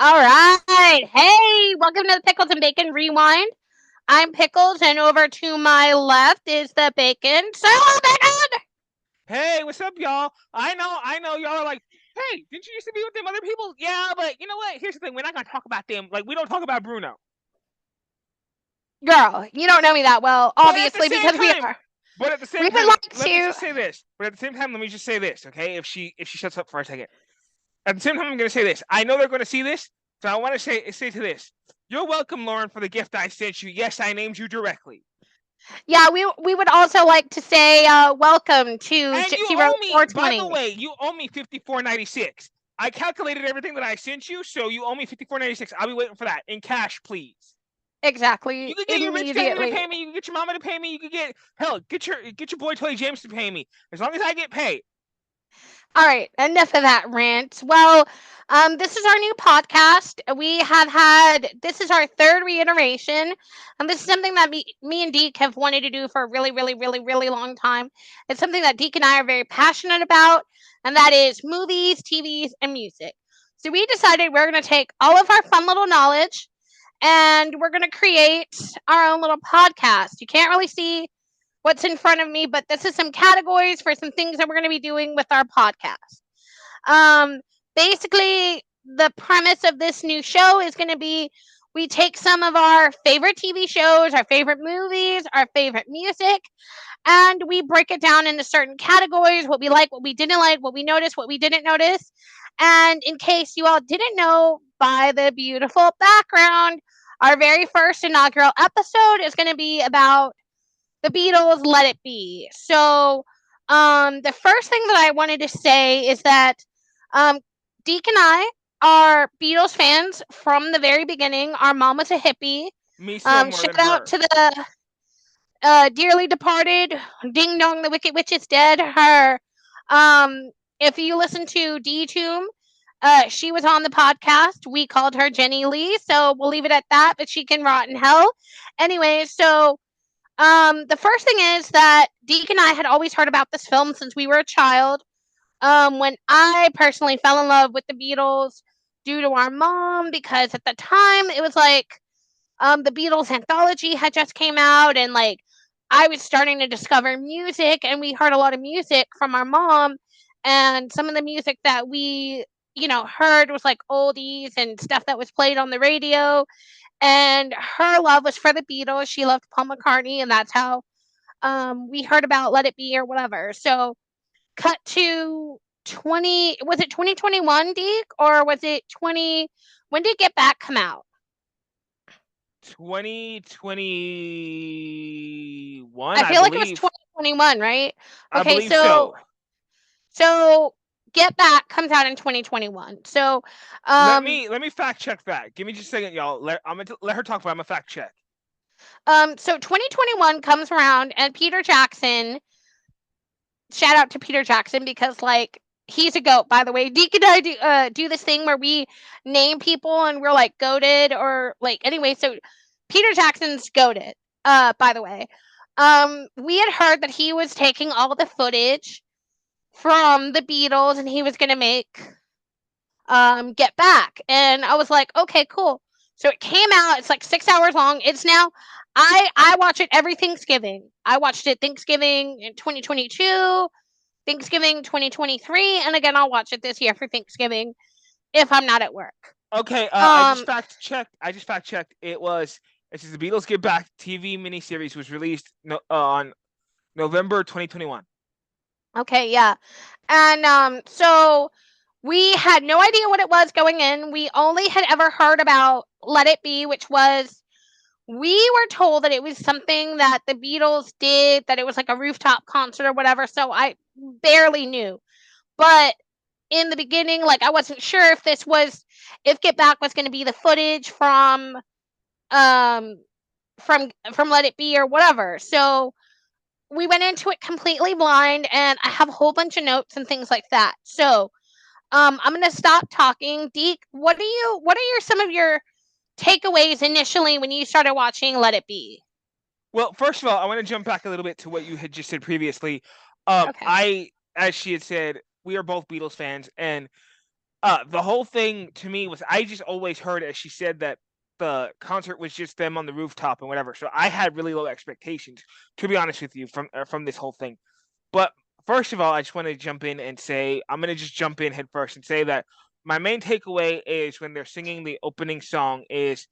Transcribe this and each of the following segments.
All right. Hey, welcome to the Pickles and Bacon Rewind. I'm Pickles, and over to my left is the Bacon. So, Bacon! Hey, what's up, y'all? I know, y'all are like, hey, didn't you used to be with them other people? Yeah, but you know what? Here's the thing: we're not gonna talk about them. Like, we don't talk about Bruno. Girl, you don't know me that well, But at the obviously, same because we time, are. but at the We same would time, like let me to. just say this. But at the same time, let me just say this, okay? If she shuts up for a second. At the same time, I'm gonna say this. I know they're gonna see this, so I want to say to this. You're welcome, Lauren, for the gift I sent you. Yes, I named you directly. Yeah, we would also like to say welcome to And you Gypsy Rose owe me, by the 420. way, you owe me $54.96. I calculated everything that I sent you, so you owe me $54.96. I'll be waiting for that in cash, please. You Exactly, could get your rich family to immediately. pay me. You could get your mama to pay me. You could get hell, get your boy Toy James to pay me. As long as I get paid. All right, enough of that rant. Well, this is our new podcast. This is our third reiteration, and this is something that me and Deke have wanted to do for a really, really, really, really long time. It's something that Deke and I are very passionate about, and that is movies, TVs, and music. So we decided we're going to take all of our fun little knowledge and we're going to create our own little podcast. You can't really see what's in front of me, but this is some categories for some things that we're going to be doing with our podcast. Um, Basically, the premise of this new show is going to be we take some of our favorite TV shows, our favorite movies, our favorite music, and we break it down into certain categories, what we like, what we didn't like, what we noticed, what we didn't notice. And in case you all didn't know by the beautiful background, our very first inaugural episode is going to be about the Beatles, Let It Be. So, the first thing that I wanted to say is that um, Deke and I are Beatles fans from the very beginning. Our mom was a hippie. Me still more Shout than out her. to the dearly departed Ding Dong, the Wicked Witch is dead. If you listen to D Tomb, she was on the podcast. We called her Jenny Lee, so we'll leave it at that. But she can rot in hell. Anyway, so the first thing is that Deke and I had always heard about this film since we were a child. When I personally fell in love with the Beatles due to our mom, because at the time it was like the Beatles anthology had just came out, and like I was starting to discover music, and we heard a lot of music from our mom, and some of the music that we heard was like oldies and stuff that was played on the radio, and her love was for the Beatles. She loved Paul McCartney, and that's how we heard about Let It Be or whatever. So, cut to 20. Was it 2021, Deke, or was it 20? When did Get Back come out? 2021, I I feel like it was believe. 2021, right? I Okay, believe so. so Get Back comes out in 2021. So, Let um, me let me fact check that. Give me just a second, y'all. I'm gonna let her talk, but I'm gonna fact check. so 2021 comes around, and Peter Jackson, shout out to Peter Jackson because like he's a goat, by the way. Deke and I do this thing where we name people and we're like goated or like anyway. So Peter Jackson's goated. By the way, we had heard that he was taking all the footage from the Beatles and he was gonna make Get Back, and I was like, okay, cool. So it came out. It's like 6 hours long. It's now. I watch it every Thanksgiving. I watched it Thanksgiving in 2022. Thanksgiving 2023, and again, I'll watch it this year for Thanksgiving if I'm not at work. Okay, Um, I just fact checked. It says the Beatles Get Back TV miniseries was released on November 2021. okay, yeah, and so we had no idea what it was going in. We only had ever heard about Let It Be, which was we were told that it was something that the Beatles did, that it was like a rooftop concert or whatever. So I barely knew, but in the beginning, like I wasn't sure if Get Back was going to be the footage um from Let It Be or whatever. So we went into it completely blind, and I have a whole bunch of notes and things like that. So I'm gonna stop talking. Deke, what are some of your takeaways initially when you started watching Let It Be? Well, first of all, I want to jump back a little bit to what you had just said previously. Okay. I, as she had said, we are both Beatles fans, and The whole thing to me was I just always heard, as she said, that the concert was just them on the rooftop and whatever. So I had really low expectations, to be honest with you, from this whole thing. But first of all, I just want to jump in and say I'm gonna just jump in head first and say that my main takeaway is when they're singing the opening song is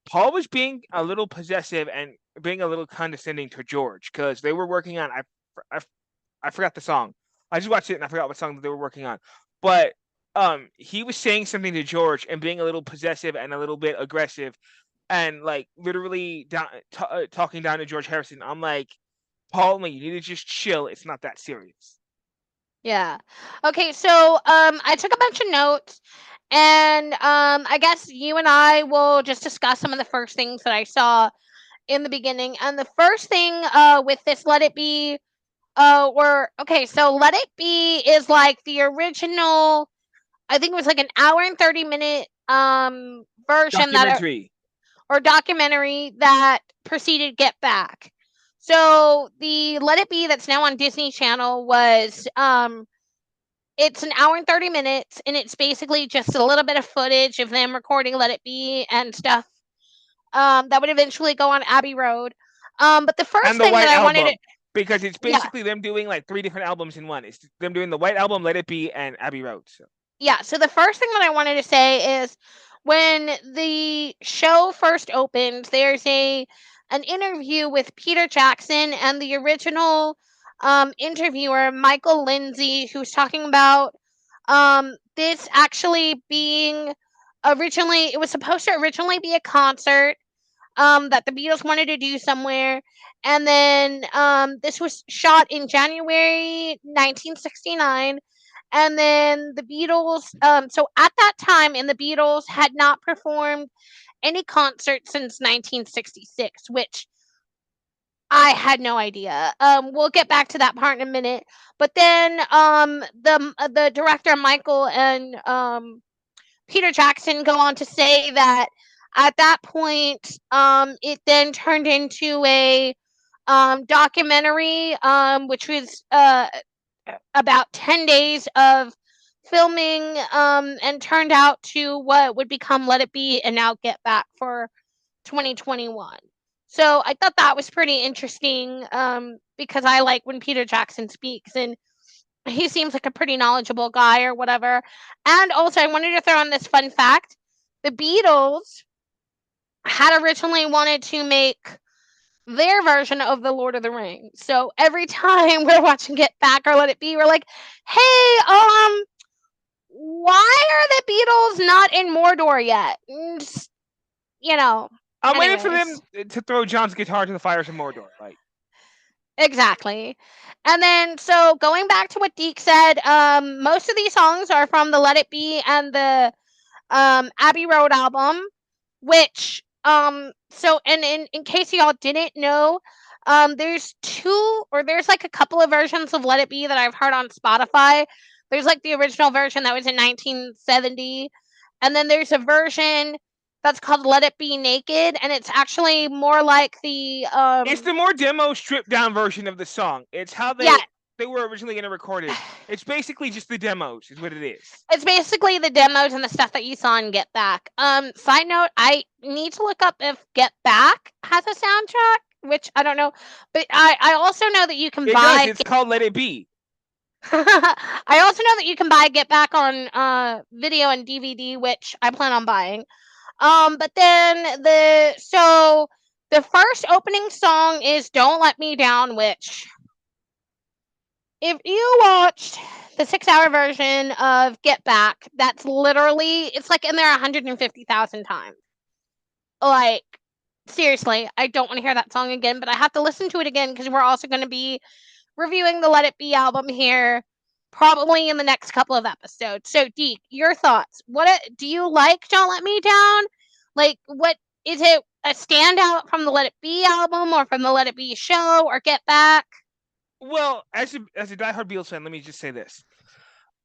Paul was being a little possessive and being a little condescending to George because they were working on I I forgot the song. I just watched it and I forgot what song that they were working on. But he was saying something to George and being a little possessive and a little bit aggressive and like literally talking down to George Harrison. I'm like, Paul, you need to just chill. It's not that serious. Yeah. Okay, so I took a bunch of notes, and I guess you and I will just discuss some of the first things that I saw in the beginning. And the first thing with this Let It Be were okay, so Let It Be is like the original, I think it was like an hour and 30-minute version that Documentary. or documentary that preceded Get Back. So the Let It Be that's now on Disney Channel was it's an hour and 30 minutes, and it's basically just a little bit of footage of them recording Let It Be and stuff that would eventually go on Abbey Road. But the first And the thing that White I wanted to, Album. Because it's yeah, basically them doing like 3 different albums in one. It's them doing the White Album, Let It Be, and Abbey Road. So yeah. So the first thing that I wanted to say is when the show first opened, there's an interview with Peter Jackson and the original interviewer Michael Lindsay, who's talking about this actually being originally, it was supposed to originally be a concert that the Beatles wanted to do somewhere. And then this was shot in January 1969. And then the Beatles, so at that time, and the Beatles had not performed any concerts since 1966, which I had no idea. We'll get back to that part in a minute. But then the director Michael and Peter Jackson go on to say that at that point, it then turned into a documentary, which was about 10 days of filming, and turned out to what would become Let It Be and now Get Back for 2021. So I thought that was pretty interesting, because I like when Peter Jackson speaks, and he seems like a pretty knowledgeable guy or whatever. And also, I wanted to throw in this fun fact: the Beatles had originally wanted to make their version of the Lord of the Rings. So every time we're watching Get Back or Let It Be, we're like, "Hey, why are the Beatles not in Mordor yet?" You know. I'm waiting for them Anyways, to throw John's guitar to the fires of Mordor. Like exactly. And then, so going back to what Deke said, most of these songs are from the Let It Be and the Abbey Road album, which so and in case y'all didn't know, there's like a couple of versions of Let It Be that I've heard on Spotify. There's like the original version that was in 1970, and then there's a version that's called Let It Be Naked, and it's actually more like the it's the more demo, stripped down version of the song. It's how yeah. they were originally going to record it. It's basically just the demos, is what it is. It's basically the demos and the stuff that you saw in Get Back. Side note, I need to look up if Get Back has a soundtrack, which I don't know, but I also know that you can It does. buy. It's called Let It Be. I also know that you can buy Get Back on video and DVD, which I plan on buying. But then the first opening song is "Don't Let Me Down," which if you watched the 6-hour version of Get Back, that's literally, it's like in there 150,000 times. Like, seriously, I don't want to hear that song again, but I have to listen to it again because we're also going to be reviewing the Let It Be album here probably in the next couple of episodes. So, Deke, your thoughts. Do you like Don't Let Me Down? Like, what is it, a standout from the Let It Be album or from the Let It Be show or Get Back? Well, as a diehard Beatles fan, let me just say this.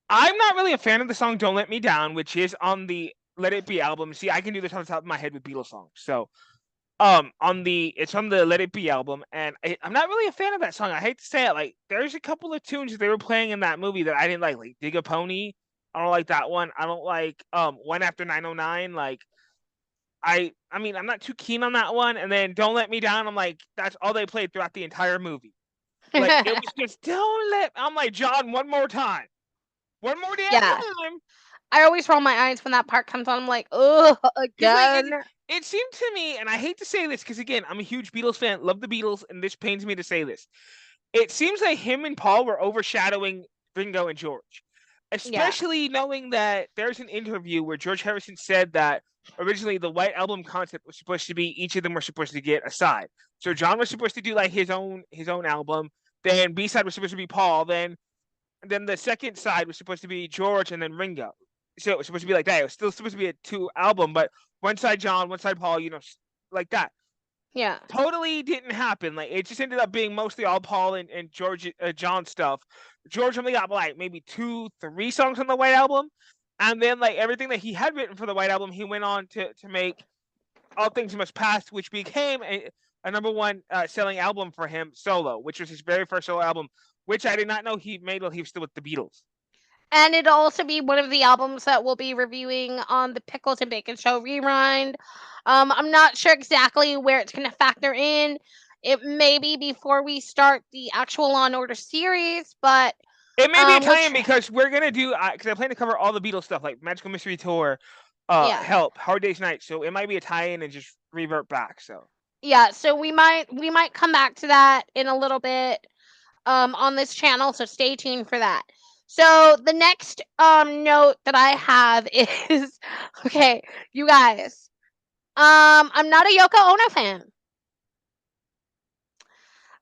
I'm not really a fan of the song "Don't Let Me Down," which is on the Let It Be album. See, I can do this on the top of my head with Beatles songs. So, it's on the Let It Be album, and I'm not really a fan of that song. I hate to say it. Like, there's a couple of tunes that they were playing in that movie that I didn't like "Dig a Pony," I don't like that one. I don't like One After 909. Like I mean, I'm not too keen on that one. And then Don't Let Me Down. I'm like, that's all they played throughout the entire movie. Like it was just don't let. I'm like, John, one more time, one more damn Yeah. time. I always roll my eyes when that part comes on. I'm like, oh, Because like again. it seemed to me, and I hate to say this, because again, I'm a huge Beatles fan, love the Beatles, and this pains me to say this. It seems like him and Paul were overshadowing Ringo and George, Yeah. especially knowing that there's an interview where George Harrison said that originally the White Album concept was supposed to be each of them were supposed to get a side. So John was supposed to do like his own album. Then B side was supposed to be Paul. Then the second side was supposed to be George and then Ringo. So it was supposed to be like that. It was still supposed to be a two album, but one side John, one side Paul. Like that. Yeah. Totally didn't happen. Like it just ended up being mostly all Paul and George John stuff. George only got like maybe 2, 3 songs on the White Album, and then like everything that he had written for the White Album, he went on to make All Things Must Pass, which became a number one selling album for him solo, which was his very first solo album, which I did not know he made while he was still with the Beatles. And it'll also be one of the albums that we'll be reviewing on the Pickles and Bacon Show rewind. I'm not sure exactly where it's going to factor in. It may be before we start the actual Law and Order series, but It may be a we'll tie-in because we're gonna do because I plan to cover all the Beatles stuff like Magical Mystery Tour, yeah. Help, Hard Day's Night. So it might be a tie-in and just revert back. So Yeah, so we might come back to that in a little bit on this channel, so stay tuned for that. So the next note that I have is okay, you guys. I'm not a Yoko Ono fan.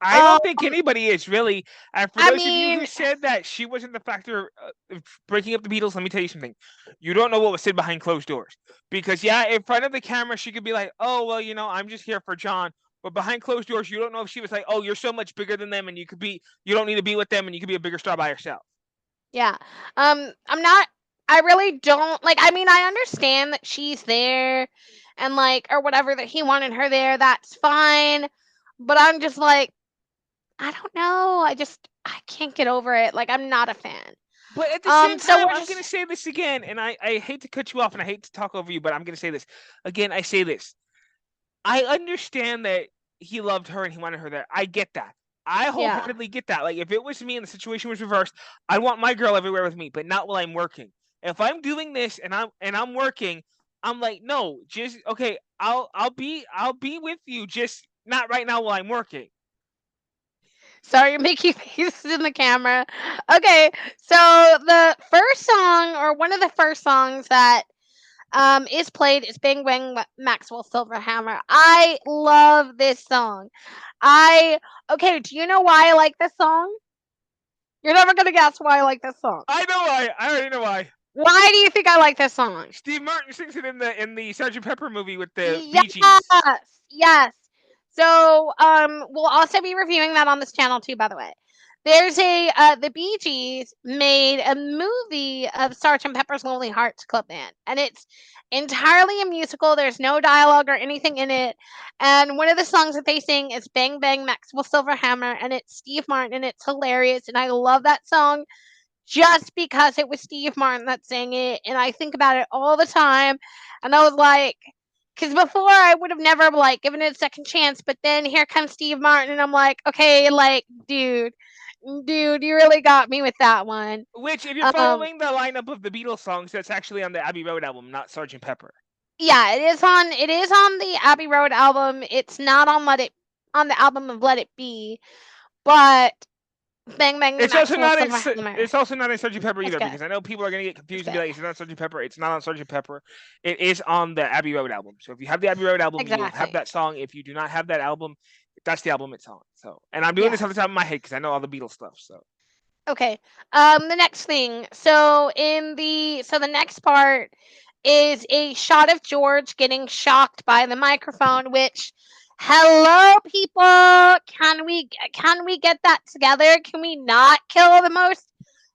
I Um, don't think anybody is really. And for I those of you who mean, said that she wasn't the factor of breaking up the Beatles, let me tell you something. You don't know what was said behind closed doors. Because yeah, in front of the camera, she could be like, "Oh well, I'm just here for John." But behind closed doors, you don't know if she was like, "Oh, you're so much bigger than them, and you don't need to be with them, and you could be a bigger star by yourself." yeah. I'm not. I really don't like. I mean, I understand that she's there, and like or whatever that he wanted her there. That's fine. But I'm just like, I don't know. I can't get over it. Like I'm not a fan. But at the same So time, we're I'm going to just say this again, and I hate to cut you off and I hate to talk over you, but I'm going to say this. Again, I say this. I understand that he loved her and he wanted her there. I get that. I yeah. wholeheartedly get that. Like, if it was me and the situation was reversed, I want my girl everywhere with me, but not while I'm working. If I'm doing this and I'm working, I'm like, no, just okay. I'll be with you, just not right now while I'm working. Sorry, making faces in the camera. Okay, so the first song or one of the first songs that is played is Bang Bang Maxwell Silverhammer. I love this song. I okay, do you know why I like this song? You're never gonna guess why I like this song. I know why. I already know why. Why do you think I like this song? Steve Martin sings it in the Sergeant Pepper movie with the Bee Gees. Yes, yes. So, we'll also be reviewing that on this channel too. By the way, there's the Bee Gees made a movie of Sergeant Pepper's Lonely Hearts Club Band, and it's entirely a musical. There's no dialogue or anything in it, and one of the songs that they sing is "Bang Bang Maxwell Silverhammer," and it's Steve Martin, and it's hilarious, and I love that song just because it was Steve Martin that sang it, and I think about it all the time. And I was like, because before I would have never like given it a second chance, but then here comes Steve Martin, and I'm like, okay, like, dude, you really got me with that one. Which, if you're Um, following the lineup of the Beatles songs, that's actually on the Abbey Road album, not Sergeant Pepper. yeah, it is on the Abbey Road album. It's not on the album of Let It Be, but Bang Bang the It's also Maxwell not in. Silverhammer. It's also not in Sergeant Pepper It's either, good. because I know people are going to get It's confused and be good. like, "It's not Sergeant Pepper." It's not on Sergeant Pepper. It is on the Abbey Road album. So if you have the Abbey Road album, you'll have Exactly. that song. If you do not have that album, that's the album it's on. So, and I'm doing this off the Yes. top of my head because I know all the Beatles stuff. So Okay. The next thing. So the next part is a shot of George getting shocked by the microphone. Which, hello, people. Can we get that together? Can we not kill the most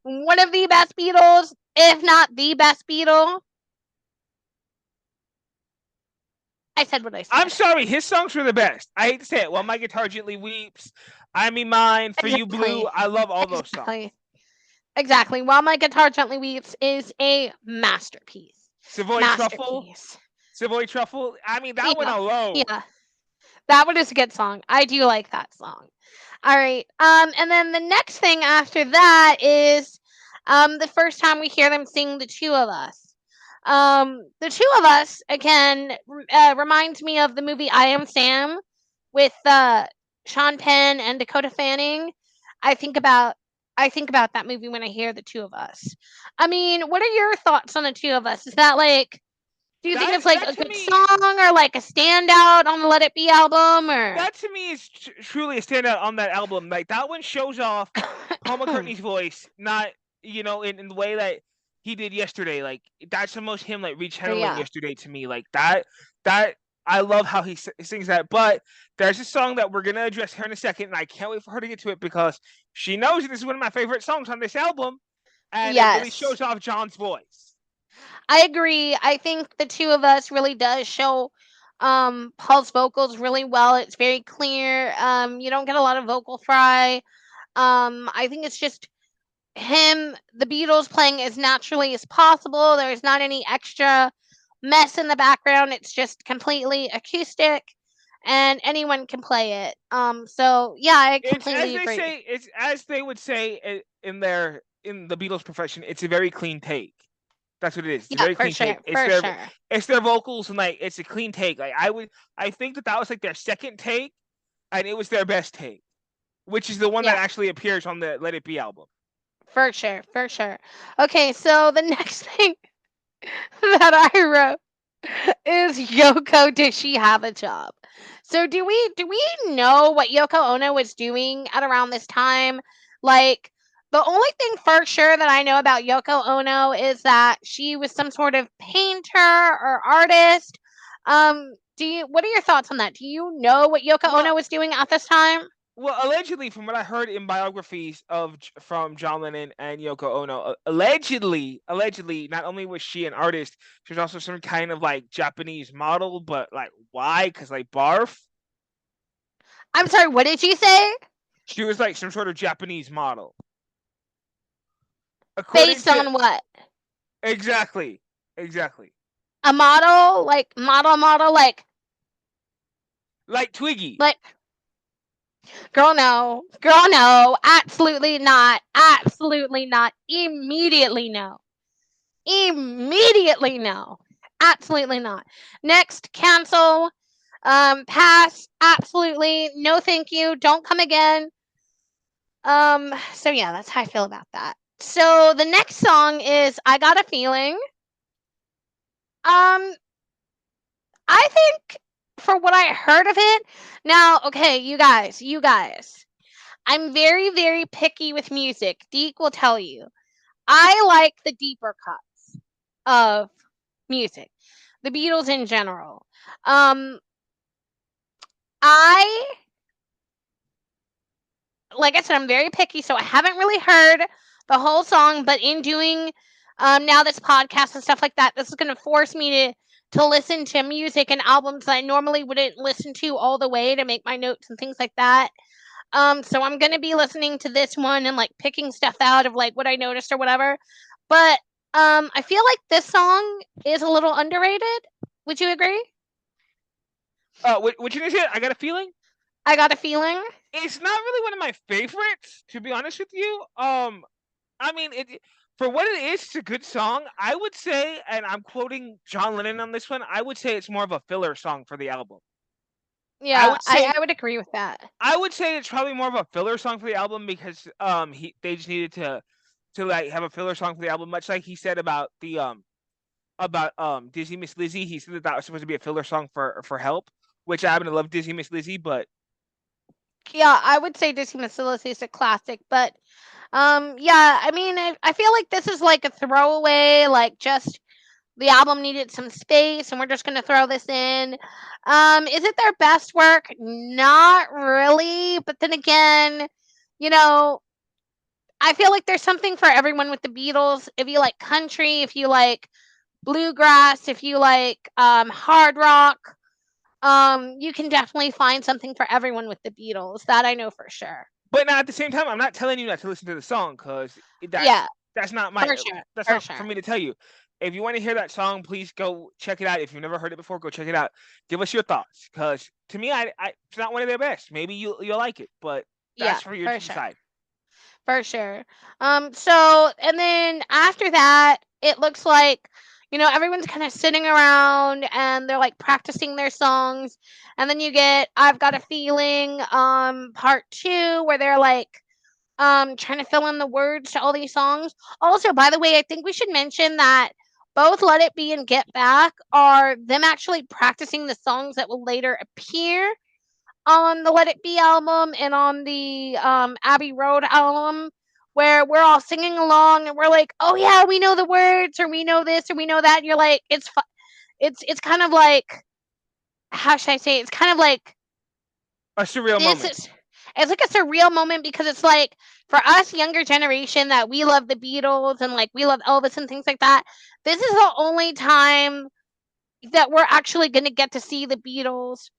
one of the best Beatles, if not the best Beatle? I said what I I'm said. sorry, his songs were the best. I hate to say it. While my guitar gently weeps, I mean mine for you, blue. Exactly. I love all those songs. Exactly. Exactly. While My Guitar Gently Weeps is a masterpiece. Savoy Truffle. Masterpiece. Savoy Truffle. I mean, that one Yeah. alone. Yeah. That one is a good song. I do like that song. All right. And then the next thing after that is the first time we hear them sing The Two of Us. The Two of Us again reminds me of the movie I Am Sam with Sean Penn and Dakota Fanning. I think about I think about that movie when I hear The Two of Us. I mean, what are your thoughts on The Two of Us? Is that like do you think That it's like that a to good me song or like a standout on the Let It Be album or that to me is truly a standout on that album. Like that one shows off Paul McCartney's voice, not in the way that he did yesterday. Like that's the most him like rechanneling yeah. yesterday to me. Like that I love how he sings that. But there's a song that we're gonna address here in a second, and I can't wait for her to get to it because she knows this is one of my favorite songs on this album, and it really Yes. shows off John's voice. I agree. I think The Two of Us really does show Paul's vocals really well. It's very clear. You don't get a lot of vocal fry. I think it's just him, the Beatles playing as naturally as possible. There's not any extra mess in the background. It's just completely acoustic and anyone can play it. So yeah, I It's as completely they agree. say. It's as they would say in the Beatles profession. It's a very clean take. That's what it is. It's a Yeah, very for clean sure. take. It's For their sure. it's their vocals and like it's a clean take. Like I think that was like their second take, and it was their best take, which is the one that Yeah, actually appears on the Let It Be album. for sure. For sure. Okay, so the next thing that I wrote is Yoko, does she have a job? So do we know what Yoko Ono was doing at around this time? Like the only thing for sure that I know about Yoko Ono is that she was some sort of painter or artist. Do you what are your thoughts on that? Do you know what Yoko Well, Ono was doing at this time? well, allegedly, from what I heard in biographies from John Lennon and Yoko Ono, allegedly, not only was she an artist, she was also some kind of like Japanese model. But like, why? Because like barf. I'm sorry, what did you say? She was like some sort of Japanese model, according Based to on what? exactly, exactly, A model? Like model like Twiggy. like girl, no. Girl, no. Absolutely not. Absolutely not. Immediately no. Immediately no. Absolutely not. Next, cancel. Pass. Absolutely. No, thank you. Don't come again. So yeah, that's how I feel about that. So the next song is I Got a Feeling. Um, I think for what I heard of it, now, okay, you guys, I'm very, very picky with music. Deke will tell you. I like the deeper cuts of music, the Beatles in general. Um, I, like I said, I'm very picky, so I haven't really heard the whole song. But in doing now this podcast and stuff like that, this is going to force me to listen to music and albums that I normally wouldn't listen to all the way to make my notes and things like that. So I'm gonna be listening to this one and like picking stuff out of like what I noticed or whatever. But I feel like this song is a little underrated. Would you agree? What you gonna say? I got a feeling I got a feeling. it's not really one of my favorites, to be honest with you. I mean, for what it is, it's a good song. I would say, and I'm quoting John Lennon on this one. I would say it's more of a filler song for the album. I Yeah, would I, say I would agree with that. I would say it's probably more of a filler song for the album because they just needed to like have a filler song for the album, much like he said about the Dizzy Miss Lizzy. He said that that was supposed to be a filler song for Help, which I happen to love Dizzy Miss Lizzy, but Yeah, I would say Disney Facility is a classic, but yeah, I mean, I feel like this is like a throwaway, like just the album needed some space and we're just going to throw this in. Is it their best work? Not really, but then again, you know, I feel like there's something for everyone with the Beatles. If you like country, if you like bluegrass, if you like hard rock, you can definitely find something for everyone with the Beatles. That I know for sure. now at the same time, I'm not telling you not to listen to the song because that's Yeah, That's not my. For sure. That's For not for sure. me to tell you. If you want to hear that song, please go check it out. If you've never heard it before, go check it out. Give us your thoughts, because to me, it's not one of their best. Maybe you'll like it, but Yeah, that's for you for to sure. decide. For sure. So and then after that, it looks like, everyone's kind of sitting around and they're like practicing their songs. And then you get I've Got a Feeling, part two, where they're like trying to fill in the words to all these songs. Also, by the way, I think we should mention that both Let It Be and Get Back are them actually practicing the songs that will later appear on the Let It Be album and on the Abbey Road album, where we're all singing along and we're like, "Oh yeah, we know the words, or we know this, or we know that." And you're like, it's kind of like, how should I say? It's kind of like A surreal this moment. is. It's like a surreal moment because it's like, for us younger generation that we love the Beatles and like we love Elvis and things like that. This is the only time that we're actually going to get to see the Beatles,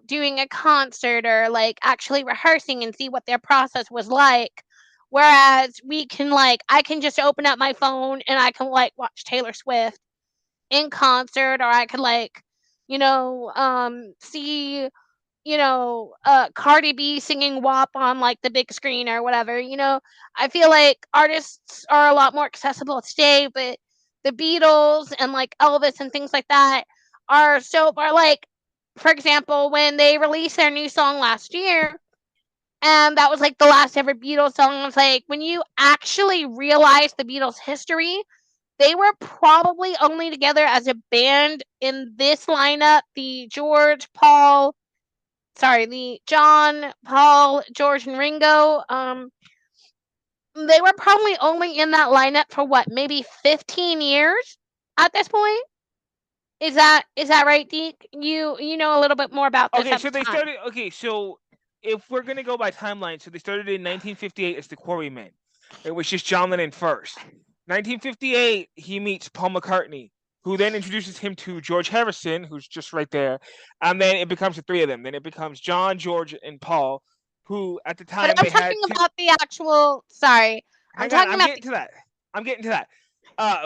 doing a concert or like actually rehearsing and see what their process was like. Whereas we can like, I can just open up my phone and I can like watch Taylor Swift in concert, or I could like, see, Cardi B singing WAP on like the big screen or whatever. I feel like artists are a lot more accessible today, but the Beatles and like Elvis and things like that are like, for example, when they released their new song last year, and that was like the last ever Beatles song. I was like, when you actually realize the Beatles' history, they were probably only together as a band in this lineup: the John, Paul, George, and Ringo. They were probably only in that lineup for what, maybe 15 years at this point. Is that right, Deke? You know a little bit more about this Okay, at so the they time. started. Okay, so if we're gonna go by timeline, so they started in 1958 as the Quarrymen. It was just John Lennon first. 1958, he meets Paul McCartney, who then introduces him to George Harrison, who's just right there, and then it becomes the three of them. Then it becomes John, George, and Paul, who at the But time I'm they had talking two. about the actual. Sorry, I'm Hang on, talking I'm about getting to that. I'm getting to that.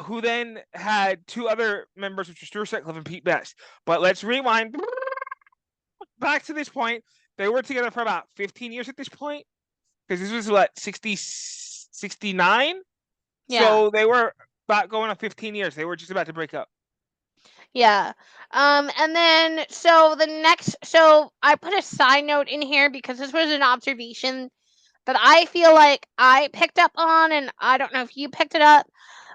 Who then had two other members, which were Stuart Sutcliffe and Pete Best. But let's rewind back to this point. They were together for about 15 years at this point, because this was what, 69. yeah. So they were about going on 15 years. They were just about to break up. Yeah. And then so I put a side note in here because this was an observation that I feel like I picked up on, and I don't know if you picked it up,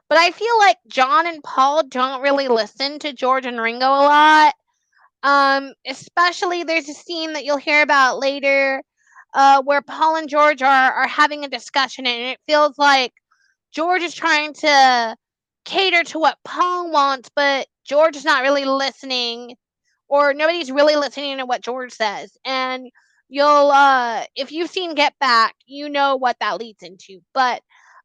but I feel like John and Paul don't really listen to George and Ringo a lot. Especially there's a scene that you'll hear about later, where Paul and George are having a discussion, and it feels like George is trying to cater to what Paul wants, but George is not really listening, or nobody's really listening to what George says. And you'll if you've seen Get Back, you know what that leads into. But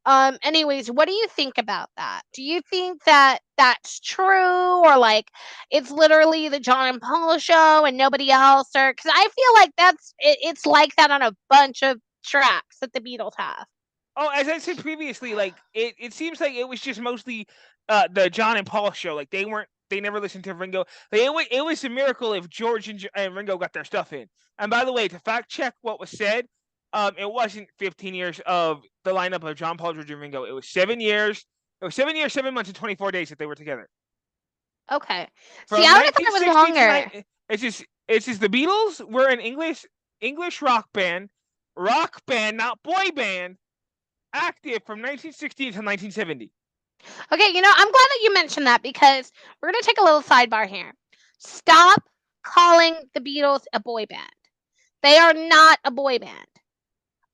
anyways, what do you think about that? Do you think that that's true, or like it's literally the John and Paul show and nobody else? Or cuz I feel like it's like that on a bunch of tracks that the Beatles have. Oh, as I said previously, like it seems like it was just mostly the John and Paul show. Like they never listened to Ringo. Like it was a miracle if George and Ringo got their stuff in. And by the way, to fact check what was said, it wasn't 15 years of the lineup of John, Paul, George, and Ringo. It was 7 years. It was 7 years, 7 months, and 24 days that they were together. Okay. See, I From would have thought it was 1960 to longer. nine, it's just the Beatles were an English rock band, not boy band, active from 1960 until 1970. Okay, I'm glad that you mentioned that because we're going to take a little sidebar here. Stop calling the Beatles a boy band. They are not a boy band.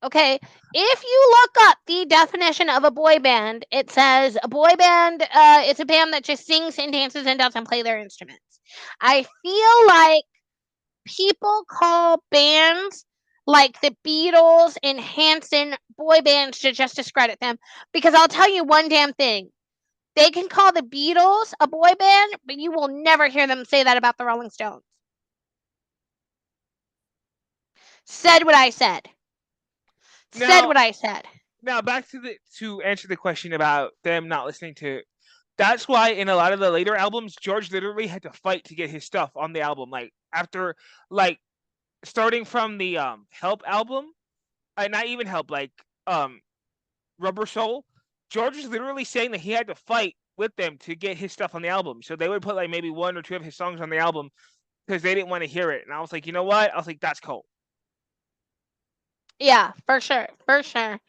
Okay, if you look up the definition of a boy band, it says a boy band is a band that just sings and dances and doesn't play their instruments. I feel like people call bands like the Beatles and Hanson boy bands to just discredit them, because I'll tell you one damn thing. They can call the Beatles a boy band, but you will never hear them say that about the Rolling Stones. Said what I said. Said Now, what I said. Now back to answer the question about them not listening to. That's why in a lot of the later albums, George literally had to fight to get his stuff on the album. Like after, like starting from the Help album, not even Help, like um Rubber Soul. George was literally saying that he had to fight with them to get his stuff on the album. So they would put like maybe one or two of his songs on the album because they didn't want to hear it. And I was like, you know what? I was like, that's cool. Yeah, for sure, for sure.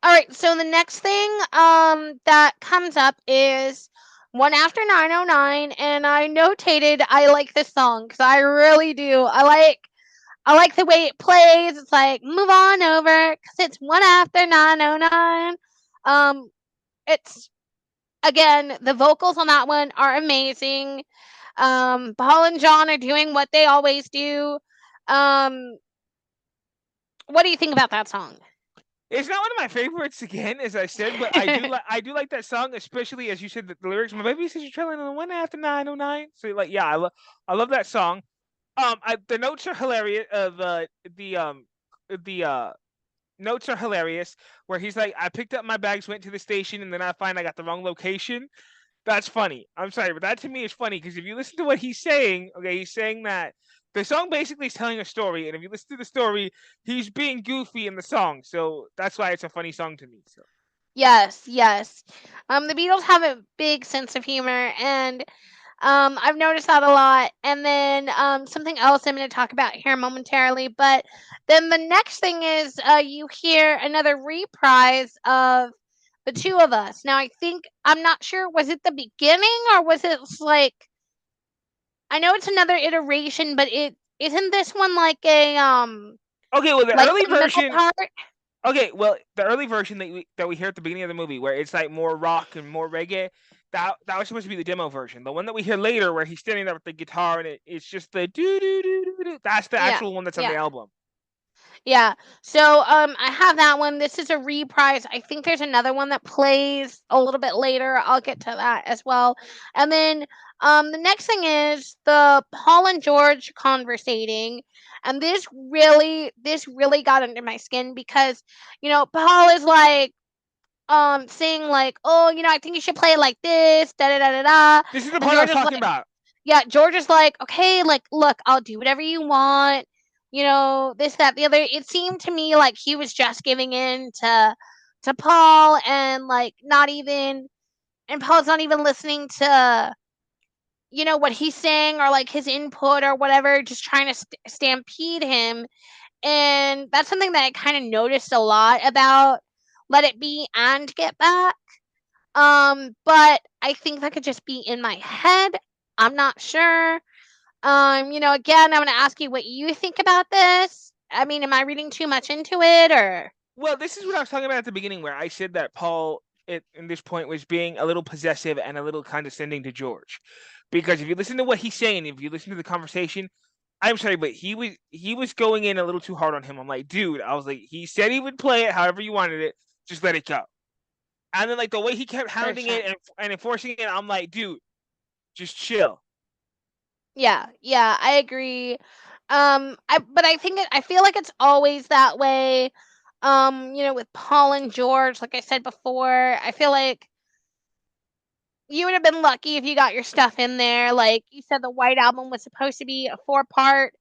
All right, so the next thing that comes up is One After 909, and I notated I like this song because I really do. I like the way it plays. It's like move on over because it's one after 909. Um, it's again the vocals on that one are amazing. Paul and John are doing what they always do. Um, what do you think about that song? It's not one of my favorites again, as I said, but I do like that song, especially as you said the lyrics. My baby says you're trailing on the one after 909. So like, yeah, I love that song. The notes are hilarious. The notes are hilarious. Where he's like, I picked up my bags, went to the station, and then I find I got the wrong location. That's funny. I'm sorry, but that to me is funny because if you listen to what he's saying, okay, he's saying that the song basically is telling a story, and if you listen to the story, he's being goofy in the song. So that's why it's a funny song to me. So Yes, yes. The Beatles have a big sense of humor, and I've noticed that a lot. And then something else I'm going to talk about here momentarily. But then the next thing is you hear another reprise of The Two of Us. Now, I think, I'm not sure, was it the beginning or was it like, I know it's another iteration, but it isn't this one okay, well the like early the middle version. part? Okay, well the early version that we hear at the beginning of the movie, where it's like more rock and more reggae, that was supposed to be the demo version. The one that we hear later, where he's standing there with the guitar and it's just the do do do do do. That's the Yeah, actual one that's on yeah. the album. Yeah. So I have that one. This is a reprise. I think there's another one that plays a little bit later. I'll get to that as well. And then the next thing is the Paul and George conversating. And this really got under my skin because Paul is like saying like, "Oh, I think you should play it like this, da da da da da." This is the And part I George was is talking like, about. yeah, George is like, okay, like, look, I'll do whatever you want. This, that, the other. It seemed to me like he was just giving in to Paul, and like not even, and Paul's not even listening to what he's saying or like his input or whatever, just trying to stampede him. And that's something that I kind of noticed a lot about Let It Be and Get Back. But I think that could just be in my head. I'm not sure. Again, I'm going to ask you what you think about this. I mean, am I reading too much into it or? Well, this is what I was talking about at the beginning, where I said that Paul, in this point, was being a little possessive and a little condescending to George, because if you listen to what he's saying, if you listen to the conversation, I'm sorry, but he was going in a little too hard on him. I'm like, dude, I was like, he said he would play it however you wanted it, just let it go. And then like the way he kept For hounding sure. it and enforcing it, I'm like, dude, just chill. Yeah, yeah, I agree. But I feel like it's always that way. With Paul and George, like I said before, I feel like you would have been lucky if you got your stuff in there. Like you said, the White Album was supposed to be a four-part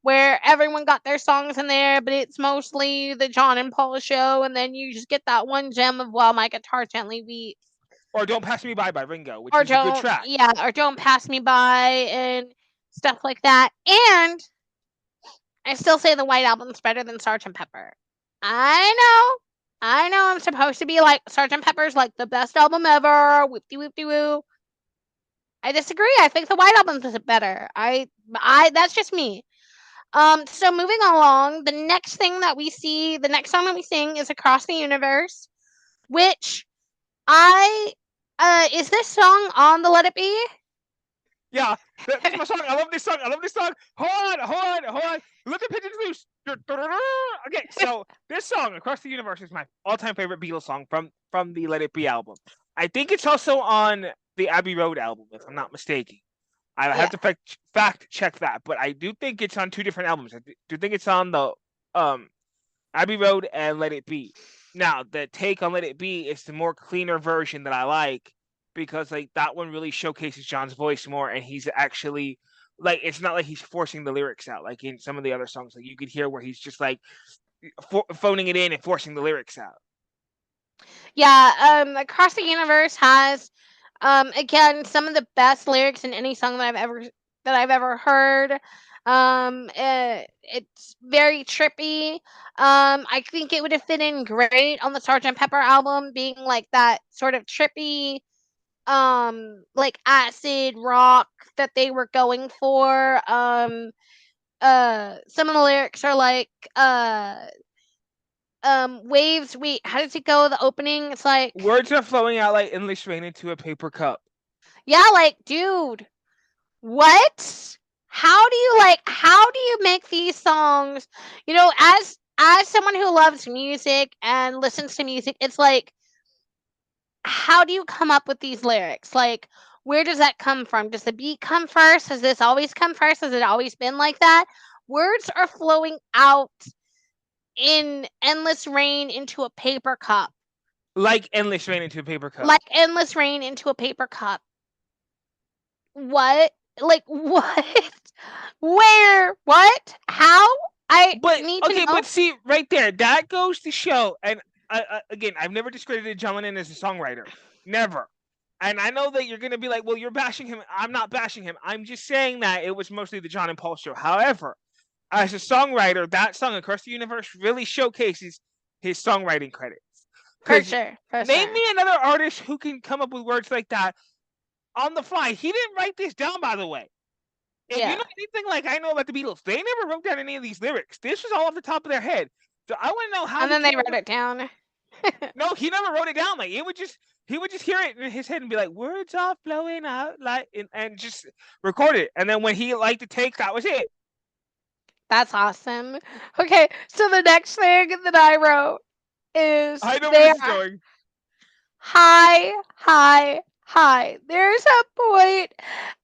where everyone got their songs in there, but it's mostly the John and Paul show, and then you just get that one gem of While My Guitar Gently Weeps, Or Don't Pass Me by Ringo, which or is a good don't, track. yeah, or Don't Pass Me By, and stuff like that. And I still say the White Album's better than Sergeant Pepper. I know I'm supposed to be like Sergeant Pepper's like the best album ever. Whoopty whoopty woo. I disagree. I think the White Album's is better. I that's just me. So moving along, the next song that we sing is Across the Universe, which I is this song on the Let It Be? Yeah, this is my song. I love this song. I love this song. Hold on, hold on, hold on. Let the pigeons loose. Okay, so this song, Across the Universe, is my all-time favorite Beatles song from the Let It Be album. I think it's also on the Abbey Road album, if I'm not mistaken. I have Yeah. to fact check that, but I do think it's on two different albums. I do think it's on the um Abbey Road and Let It Be. Now, the take on Let It Be is the more cleaner version that I like because like that one really showcases John's voice more, and he's actually like it's not like he's forcing the lyrics out like in some of the other songs. Like you could hear where he's just like phoning it in and forcing the lyrics out. Yeah, Across the Universe has again some of the best lyrics in any song that I've ever heard. It's very trippy. I think it would have fit in great on the Sgt. Pepper album, being like that sort of trippy, like acid rock that they were going for. Some of the lyrics are like, waves. How does it go? The opening, it's like, Words are flowing out like endless rain into a paper cup. yeah, like, dude, what? How do you make these songs? As someone who loves music and listens to music, it's like, how do you come up with these lyrics? Like, where does that come from? Does the beat come first? Has this always come first? Has it always been like that? Words are flowing out in endless rain into a paper cup. Like endless rain into a paper cup. Like endless rain into a paper cup. What? Like, what? Where? What? How? I But need to okay, know. but see right there, that goes to show. And again, I've never discredited John Lennon as a songwriter, never. And I know that you're going to be like, well, you're bashing him. I'm not bashing him. I'm just saying that it was mostly the John and Paul show. However, as a songwriter, that song Across the Universe really showcases his songwriting credits. For Because sure. For name sure. me another artist who can come up with words like that on the fly. He didn't write this down, by the way. If you Yeah. know anything like I know about the Beatles, they never wrote down any of these lyrics. This was all off the top of their head. So I want to know how And he then they came up wrote with. it down. No, he never wrote it down. Like it would just he would just hear it in his head and be like, "Words are flowing out," like and just record it. And then when he liked the take, that was it. That's awesome. Okay, so the next thing that I wrote is I know where they this is are going. high, high, high. There's a point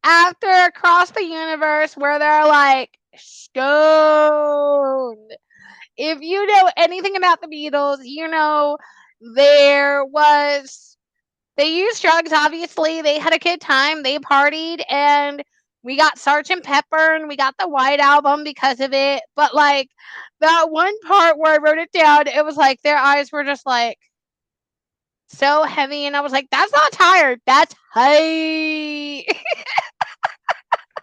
after Across the Universe where they're like stoned. If you know anything about the Beatles, you know there was they used drugs, obviously. They had a good time. They partied, and we got Sergeant Pepper and we got the White Album because of it. But like that one part where I wrote it down, it was like their eyes were just like so heavy, and I was like, "That's not tired. That's high."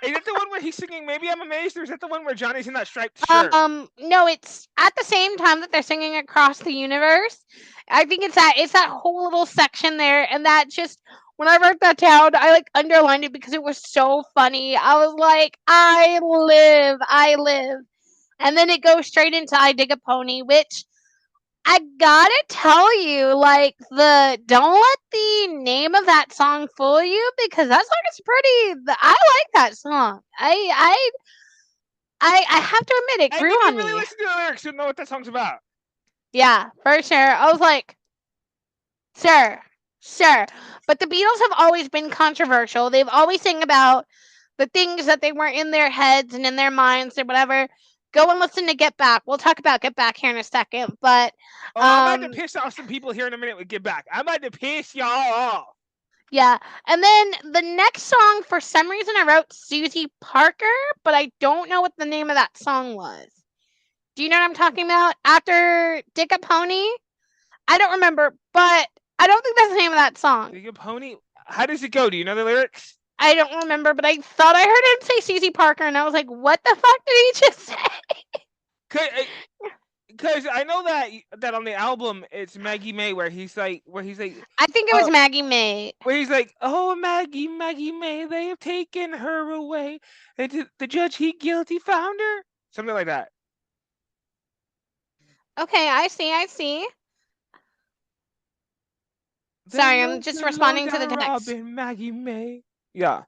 Is it the one where he's singing "Maybe I'm Amazed," or is it the one where Johnny's in that striped shirt? No, it's at the same time that they're singing Across the Universe. I think it's that whole little section there, and that just when I wrote that down, I like underlined it because it was so funny. I was like, I live, and then it goes straight into I Dig a Pony, which I gotta tell you, like don't let the name of that song fool you because that song is pretty. I like that song. I have to admit it I grew need to on really me. listen to the lyrics to know what that song's about. Yeah, for sure. I was like, sure, sure. But the Beatles have always been controversial. They've always sang about the things that they were in their heads and in their minds or whatever. Go and listen to Get Back. We'll talk about Get Back here in a second. But Oh, I'm about to um piss off some people here in a minute with "Get Back." I'm about to piss y'all off. yeah. And then the next song, for some reason I wrote Susie Parker, but I don't know what the name of that song was. Do you know what I'm talking about? After Dick a Pony? I don't remember, but I don't think that's the name of that song. Dig a pony. How does it go? Do you know the lyrics? I don't remember, but I thought I heard him say Susie Parker, and I was like, "What the fuck did he just say?" Because I know that on the album it's Maggie May where he's like I think it was uh Maggie May. where he's like, oh, Maggie, Maggie May, they have taken her away, and the judge he guilty found her, something like that. Okay, I see. I see. The Sorry, I'm low just the low responding to the down text. Robin, Maggie May. Yeah.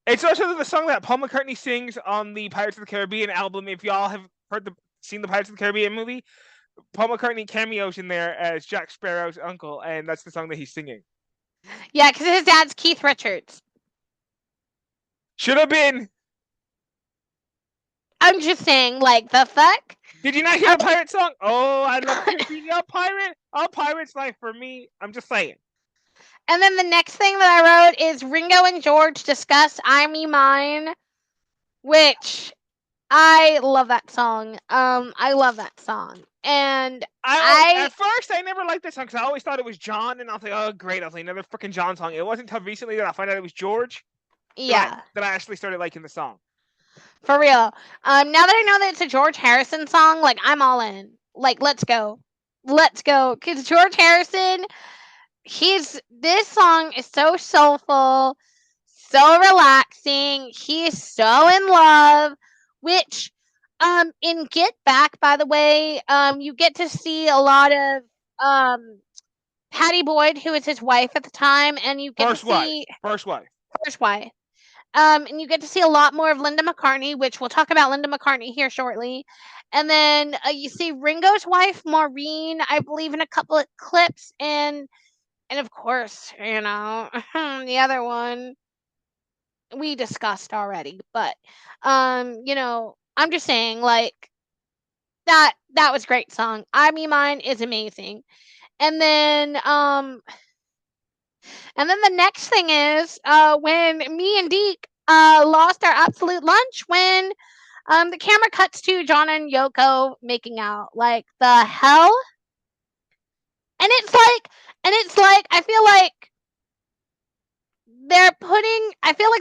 It's also the song that Paul McCartney sings on the Pirates of the Caribbean album. If y'all have seen the Pirates of the Caribbean movie, Paul McCartney cameos in there as Jack Sparrow's uncle, and that's the song that he's singing. Yeah, because his dad's Keith Richards. Should have been. I'm just saying, like, the fuck? Did you not hear the pirate song? Oh, I love being a pirate. A pirate's life for me. I'm just saying. And then the next thing that I wrote is Ringo and George discuss "I Me Mine," which I love that song. I love that song, and At I first I never liked that song because I always thought it was John, and I was like, oh great, I was like another freaking John song. It wasn't until recently that I found out it was George yeah, that I actually started liking the song. for real. Now that I know that it's a George Harrison song, like I'm all in. Like, let's go, because George Harrison, he's this song is so soulful, so relaxing. He is so in love, which in Get Back, by the way, you get to see a lot of Patty Boyd, who is his wife at the time, and you get to First wife. see First wife. first wife. And you get to see a lot more of Linda McCartney, which we'll talk about Linda McCartney here shortly. And then you see Ringo's wife, Maureen, I believe, in a couple of clips, and of course, the other one we discussed already. But I'm just saying, like, that was a great song. I Me Mine is amazing. And then the next thing is when me and Deke lost our absolute lunch when the camera cuts to John and Yoko making out. Like, the hell? And it's like I feel like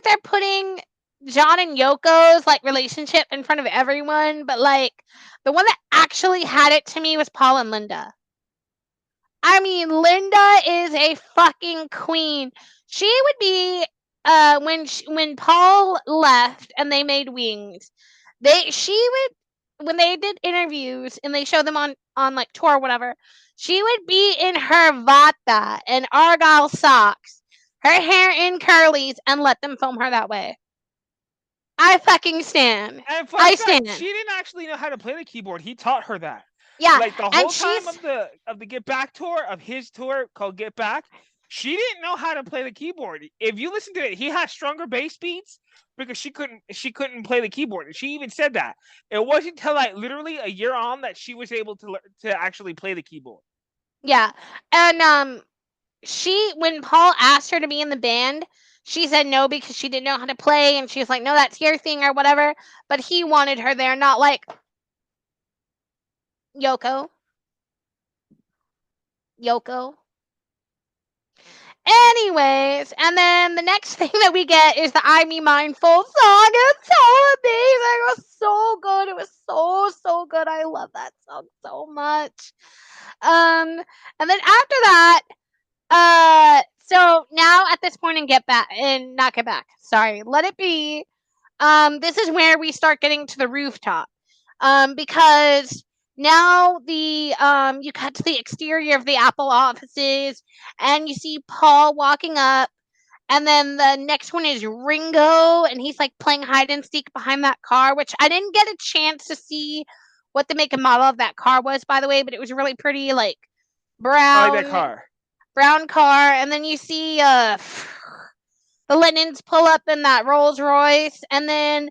they're putting John and Yoko's like relationship in front of everyone, but like the one that actually had it to me was Paul and Linda. I mean, Linda is a fucking queen. She would be when Paul left and they made Wings. She would, when they did interviews and they showed them on like tour or whatever. She would be in her vata and argyle socks, her hair in curlies, and let them film her that way. I fucking stand. And fun I fact, stand. she didn't actually know how to play the keyboard. He taught her that. Yeah, Like the and whole time she's of the Get Back tour, of his tour called Get Back, she didn't know how to play the keyboard. If you listen to it, he had stronger bass beats because she couldn't play the keyboard. And she even said that. It wasn't until like literally a year on that she was able to actually play the keyboard. yeah, and she when Paul asked her to be in the band, she said no because she didn't know how to play, and she was like, "No, that's your thing or whatever." But he wanted her there, not like Yoko. Yoko. Anyways, and then the next thing that we get is the "I Me Mindful" song. It's so amazing. It was so good. It was so good. I love that song so much. And then after that, so now at this point in Get Back and not Get Back, sorry, Let It Be. This is where we start getting to the rooftop. Because now the you cut to the exterior of the Apple offices and you see Paul walking up, and then the next one is Ringo, and he's like playing hide and seek behind that car, which I didn't get a chance to see what the make and model of that car was, by the way, but it was really pretty, like I like that brown car. brown car. And then you see the Lennons pull up in that Rolls Royce, and then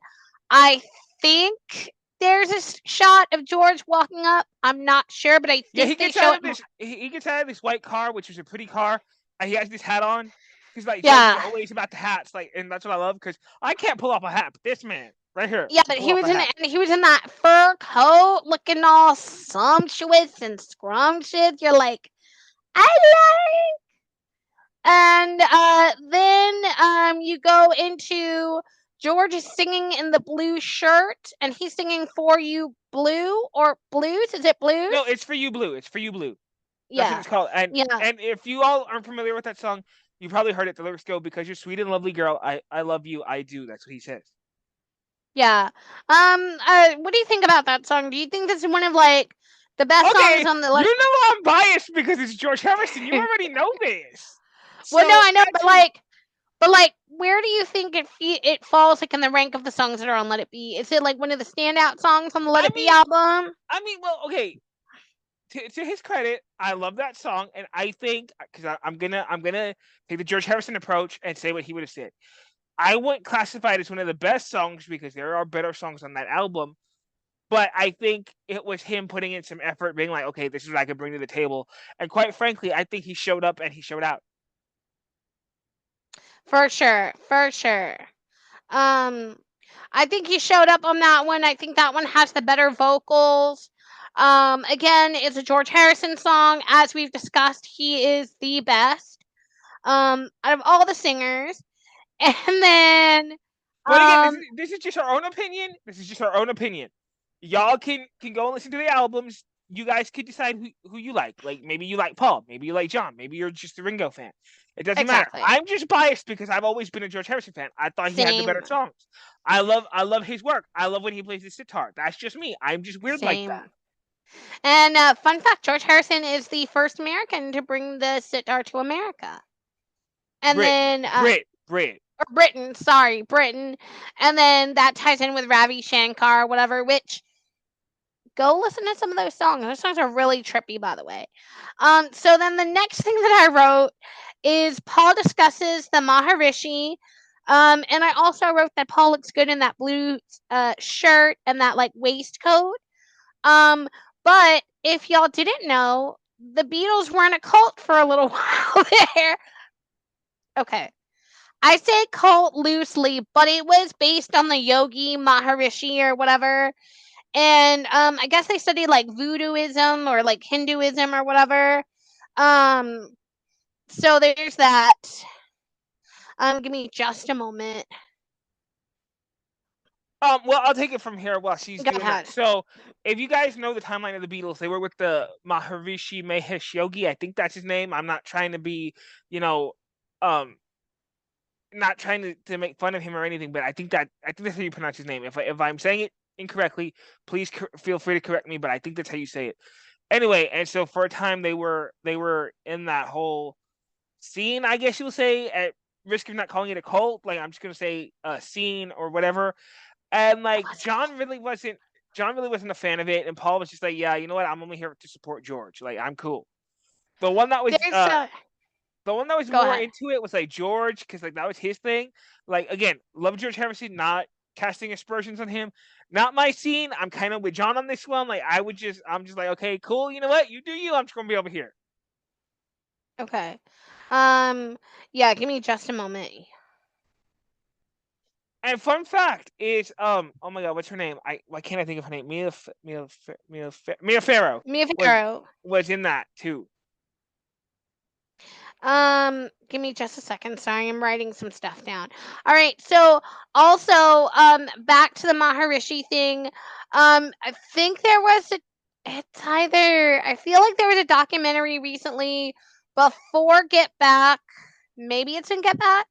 I think there's a shot of George walking up. I'm not sure, but I Yeah, think they show it more. he gets out of this white car, which is a pretty car, and he has this hat on. Because like George is Yeah, always about the hats, like, and that's what I love. Because I can't pull off a hat, but this man right here yeah, can but pull off a hat. he was in that fur coat, looking all sumptuous and scrumptious. You're like, I like. And then you go into George is singing in the blue shirt, and he's singing "For You Blue" or "Blues." Is it No, blues? it's for you, blue. It's for you, blue. That's what Yeah, it's called. And yeah, and if you all aren't familiar with that song, you probably heard it. The lyrics go, "Because you're sweet and lovely, girl. I love you. I do." That's what he says. yeah. What do you think about that song? Do you think this is one of like the best songs Okay, on the? you know I'm biased because it's George Harrison. You already know this. Well, no, So I know, naturally, but like, where do you think it falls like in the rank of the songs that are on Let It Be? Is it like one of the standout songs on the Let I It Be mean, album? well, okay. To his credit, I love that song, and I think because I'm gonna take the George Harrison approach and say what he would have said. I wouldn't classify it as one of the best songs because there are better songs on that album. But I think it was him putting in some effort, being like, okay, this is what I can bring to the table. And quite frankly, I think he showed up and he showed out. For sure, for sure. Um, I think he showed up on that one. I think that one has the better vocals. Again, it's a George Harrison song. As we've discussed, he is the best out of all the singers. And then But again, um this is just our own opinion. This is just our own opinion. Y'all can go and listen to the albums. You guys could decide who you like. Like maybe you like Paul, maybe you like John, maybe you're just a Ringo fan. It doesn't matter. exactly. I'm just biased because I've always been a George Harrison fan. I thought he had the better Same. songs. I love his work. I love when he plays the sitar. That's just me. I'm just weird like that. Same. And fun fact, George Harrison is the first American to bring the sitar to America. And Brit, then Brit. or Britain, sorry, Britain. And then that ties in with Ravi Shankar, whatever, which go listen to some of those songs. Those songs are really trippy, by the way. So then the next thing that I wrote is Paul discusses the Maharishi. And I also wrote that Paul looks good in that blue shirt and that like waistcoat. Um, but if y'all didn't know, the Beatles were in a cult for a little while there. Okay. I say cult loosely, but it was based on the Yogi Maharishi or whatever. And I guess they studied like voodooism or like Hinduism or whatever. Um, so there's that. Give me just a moment. Well, I'll take it from here while she's Go doing that. ahead. So, if you guys know the timeline of the Beatles, they were with the Maharishi Mahesh Yogi. I think that's his name. I'm not trying to be, you know, um, not trying to make fun of him or anything, but I think that's how you pronounce his name. If I'm saying it incorrectly, please feel free to correct me. But I think that's how you say it. Anyway, and so for a time they were in that whole scene, I guess you will say, at risk of not calling it a cult. Like I'm just gonna say a scene or whatever. And It like was a cult. John really wasn't a fan of it, and Paul was just like, yeah, you know what? I'm only here to support George. Like I'm cool. The one that was There's the one that was Go more ahead. into it was like George, because like that was his thing. Like again, love George Harrison, not casting aspersions on him. Not my scene. I'm kind of with John on this one. Like I'm just like, okay, cool. You know what? You do you. I'm just gonna be over here. Okay. Um, yeah, give me just a moment. And fun fact is, oh my god, what's her name? Why can't I think of her name? Mia Farrow Mia was Farrow. was in that too. Give me just a second. Sorry, I'm writing some stuff down. All right. So also, back to the Maharishi thing. I think there was a. It's either. I feel like there was a documentary recently before Get Back. Maybe it's in Get Back.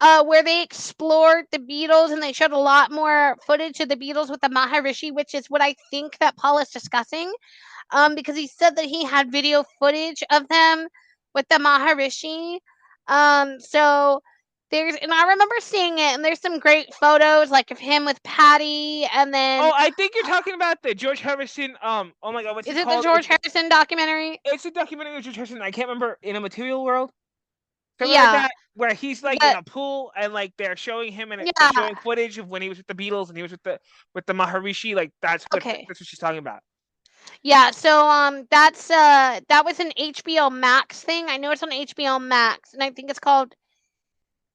Where they explored the Beatles and they showed a lot more footage of the Beatles with the Maharishi, which is what I think that Paul is discussing, because he said that he had video footage of them with the Maharishi. So and I remember seeing it, and there's some great photos, like of him with Patty, and then Oh, I think you're talking about the George Harrison. Oh my god, what's is it it the called? George Harrison documentary? It's a documentary of George Harrison. I can't remember, In a Material World, something like Yeah, that, where he's like in the a pool and like they're showing him and they're yeah. showing footage of when he was with the Beatles and he was with the Maharishi. Like Okay, that's what she's talking about. yeah. So that was an HBO Max thing. I know it's on HBO Max, and I think it's called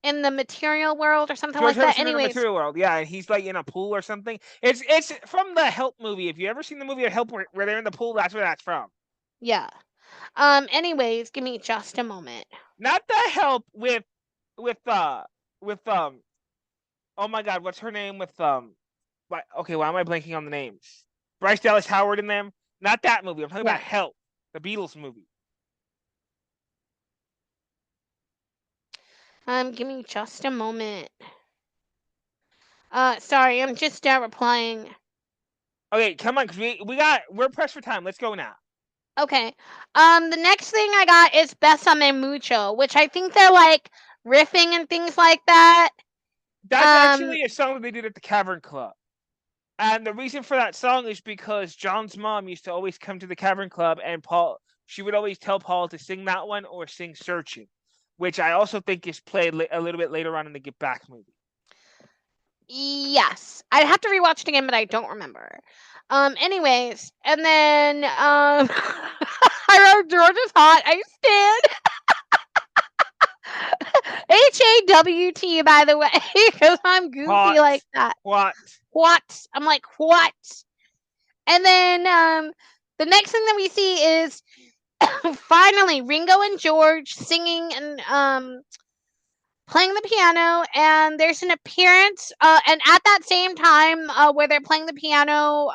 In the Material World or something George like that. Harrison in a Anyways, Material World, yeah, and he's like in a pool or something. It's from the Help movie. If you ever seen the movie Help where they're in the pool, that's where that's from. yeah. Anyways, give me just a moment. Not the Help with with oh my god, what's her name with okay, why am I blanking on the names? Bryce Dallas Howard in them. Not that movie. I'm talking about Yeah. Help, the Beatles movie. Give me just a moment. Sorry, I'm just replying. Okay, come on, cause we're pressed for time. Let's go now. Okay. The next thing I got is Besame Mucho, which I think they're like riffing and things like that. That's Um, actually a song that they did at the Cavern Club. And the reason for that song is because John's mom used to always come to the Cavern Club, and she would always tell Paul to sing that one or sing Searching, which I also think is played a little bit later on in the Get Back movie. Yes, I'd have to rewatch it again, but I don't remember. Anyways, and then I wrote George is hot. I stand HAWT, by the way, because I'm goofy Hot, like that. what? What? I'm like, what? And then the next thing that we see is finally Ringo and George singing and playing the piano, and there's an appearance and at that same time where they're playing the piano,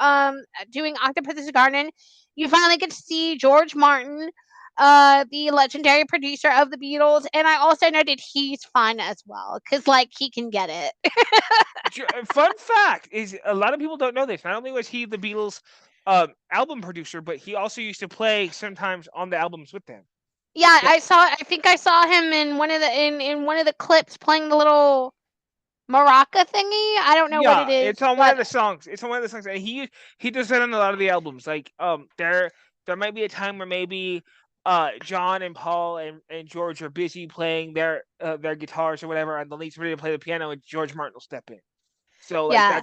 doing Octopus's Garden, you finally get to see George Martin, the legendary producer of the Beatles. And I also noted he's fun as well, because like he can get it. Fun fact is, a lot of people don't know this. Not only was he the Beatles album producer, but he also used to play sometimes on the albums with them. Yeah, Yeah, I think I saw him in one of the in one of the clips playing the little maraca thingy. I don't know what it yeah, is, it's on one but of the songs. It's on one of the songs, and he does that on a lot of the albums. Like there might be a time where maybe John and Paul and George are busy playing their guitars or whatever, and they'll need somebody to play the piano, and George Martin will step in. So like yeah.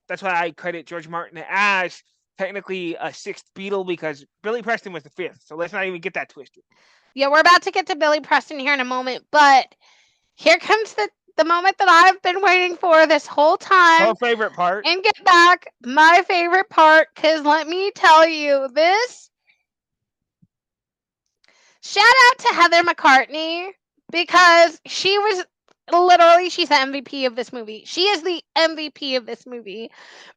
that's why I credit George Martin as technically a sixth Beatle, because Billy Preston was the fifth. So let's not even get that twisted. Yeah, we're about to get to Billy Preston here in a moment, but here comes the moment that I've been waiting for this whole time. Her favorite part. And Get Back, my favorite part, because let me tell you, this shout out to Heather McCartney, because she was literally, she's the MVP of this movie. She is the MVP of this movie,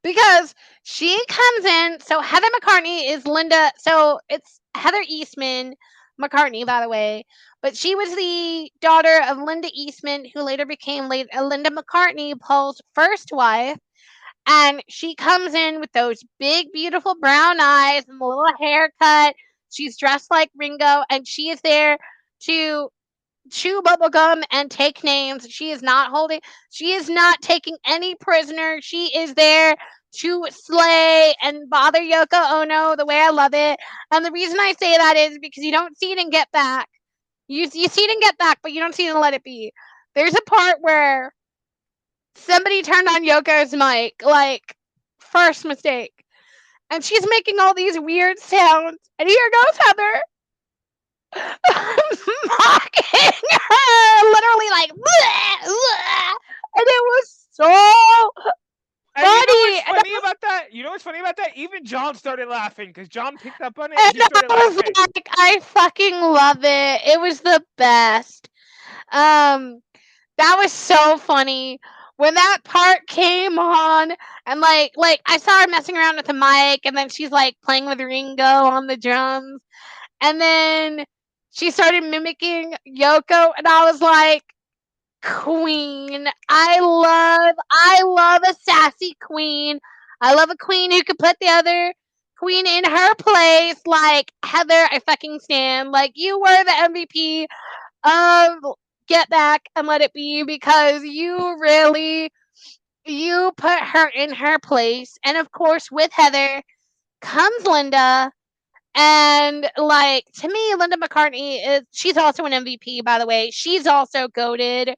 because she comes in. So Heather McCartney is Linda. So it's Heather Eastman McCartney, by the way, but she was the daughter of Linda Eastman, who later became Linda McCartney, Paul's first wife. And she comes in with those big, beautiful brown eyes and the little haircut. She's dressed like Ringo, and she is there to chew bubblegum and take names. She is not taking any prisoner. She is there to slay and bother Yoko Ono the way I love it. And the reason I say that is because you don't see it in Get Back. You see it in Get Back, but you don't see it in Let It Be. There's a part where somebody turned on Yoko's mic, like, first mistake. And she's making all these weird sounds. And here goes Heather mocking her, literally like, bleh, bleh. And it was so And you know what's funny. funny about that? You know what's funny about that? Even John started laughing because John picked up on it and And he started I was laughing. like, I fucking love it. It was the best. Um, that was so funny when that part came on, and like I saw her messing around with the mic, and then she's like playing with Ringo on the drums, and then she started mimicking Yoko, and I was like, queen. I love a sassy queen. I love a queen who could put the other queen in her place. Like, Heather, I fucking stand. Like, you were the MVP of Get Back and Let It Be, because you put her in her place. And of course, with Heather comes Linda. And like, to me, Linda McCartney she's also an MVP, by the way. She's also goated.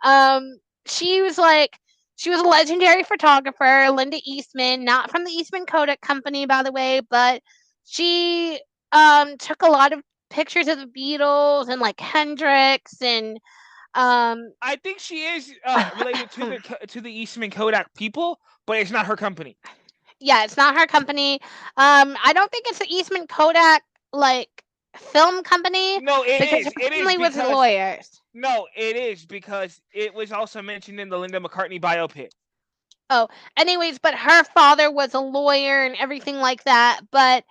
Um, she was like, she was a legendary photographer, Linda Eastman, not from the Eastman Kodak Company, by the way, but she took a lot of pictures of the Beatles and like Hendrix and um I think she is related to the Eastman Kodak people, but it's not her company. yeah, it's not her company. I don't think it's the Eastman Kodak like film company, No, it because her is. It is family was because lawyers. no, it is because it was also mentioned in the Linda McCartney biopic. Oh, anyways, but her father was a lawyer and everything like that. But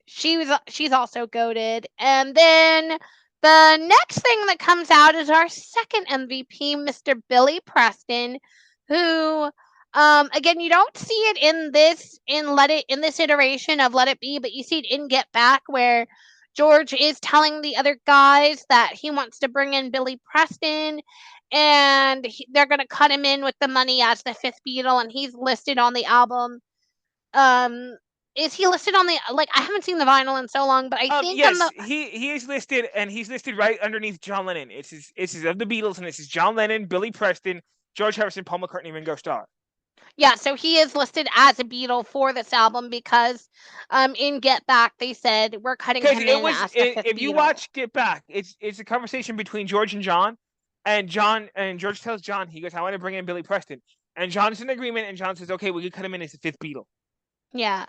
she's also goaded. And then the next thing that comes out is our second MVP, Mr. Billy Preston, who again, you don't see it in this iteration of Let It Be, but you see it in Get Back, where George is telling the other guys that he wants to bring in Billy Preston, and they're going to cut him in with the money as the fifth Beatle, and he's listed on the album. Um, is he listed on the like? I haven't seen the vinyl in so long, but I think on Yes, the he is listed, and he's listed right underneath John Lennon. It's his of the Beatles, and it's John Lennon, Billy Preston, George Harrison, Paul McCartney, Ringo Starr. yeah, so he is listed as a Beatle for this album because in Get Back they said we're cutting Because him it in was as the fifth if you Beatle. watch Get Back, it's a conversation between George and John, and George tells John, he goes, "I want to bring in Billy Preston," and John's in agreement, and John says, "Okay, we can cut him in as the fifth Beatle." Yeah.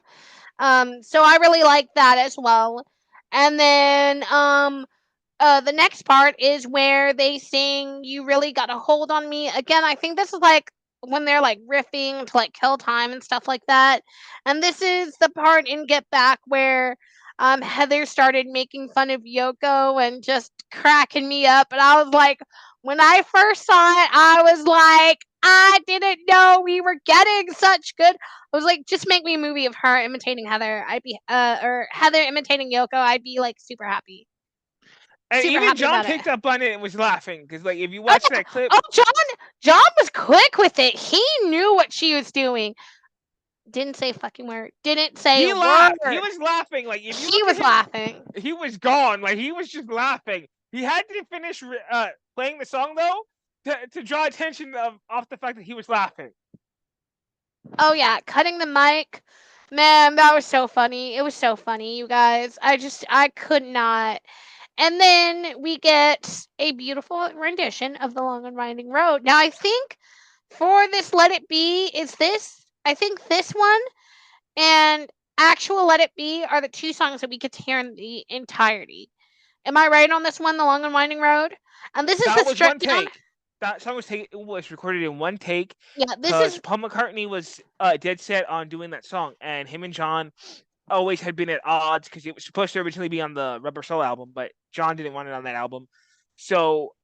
So I really like that as well. And then the next part is where they sing "You Really Got a Hold on Me." Again, I think this is like when they're like riffing to like kill time and stuff like that. And this is the part in Get Back where Heather started making fun of Yoko and just cracking me up. And I was like, when I first saw it, I was like, I didn't know we were getting such good. I was like, just make me a movie of her imitating Heather. I'd be or Heather imitating Yoko. I'd be like super happy, And super even happy John about it. picked up on it and was laughing because, like, if you Oh watch yeah. that clip, Oh, John was quick with it. He knew what she was doing. Didn't say a fucking word. Didn't say he a laughed. He word. was laughing. Like, if you He look at was him, laughing. he was gone. Like, he was just laughing. He had to finish playing the song though to draw attention off the fact that he was laughing. Oh yeah, cutting the mic. Man, that was so funny. It was so funny, you guys. I could not. And then we get a beautiful rendition of The Long and Winding Road. Now I think for this Let It Be is this I think this one and actual Let It Be are the two songs that we get to hear in the entirety. Am I right on this one, The Long and Winding Road? And this is the That was one stripped down. take. That song was recorded in one take Yeah, this because is Paul McCartney was dead set on doing that song, and him and John always had been at odds because it was supposed to originally be on the Rubber Soul album, but John didn't want it on that album. So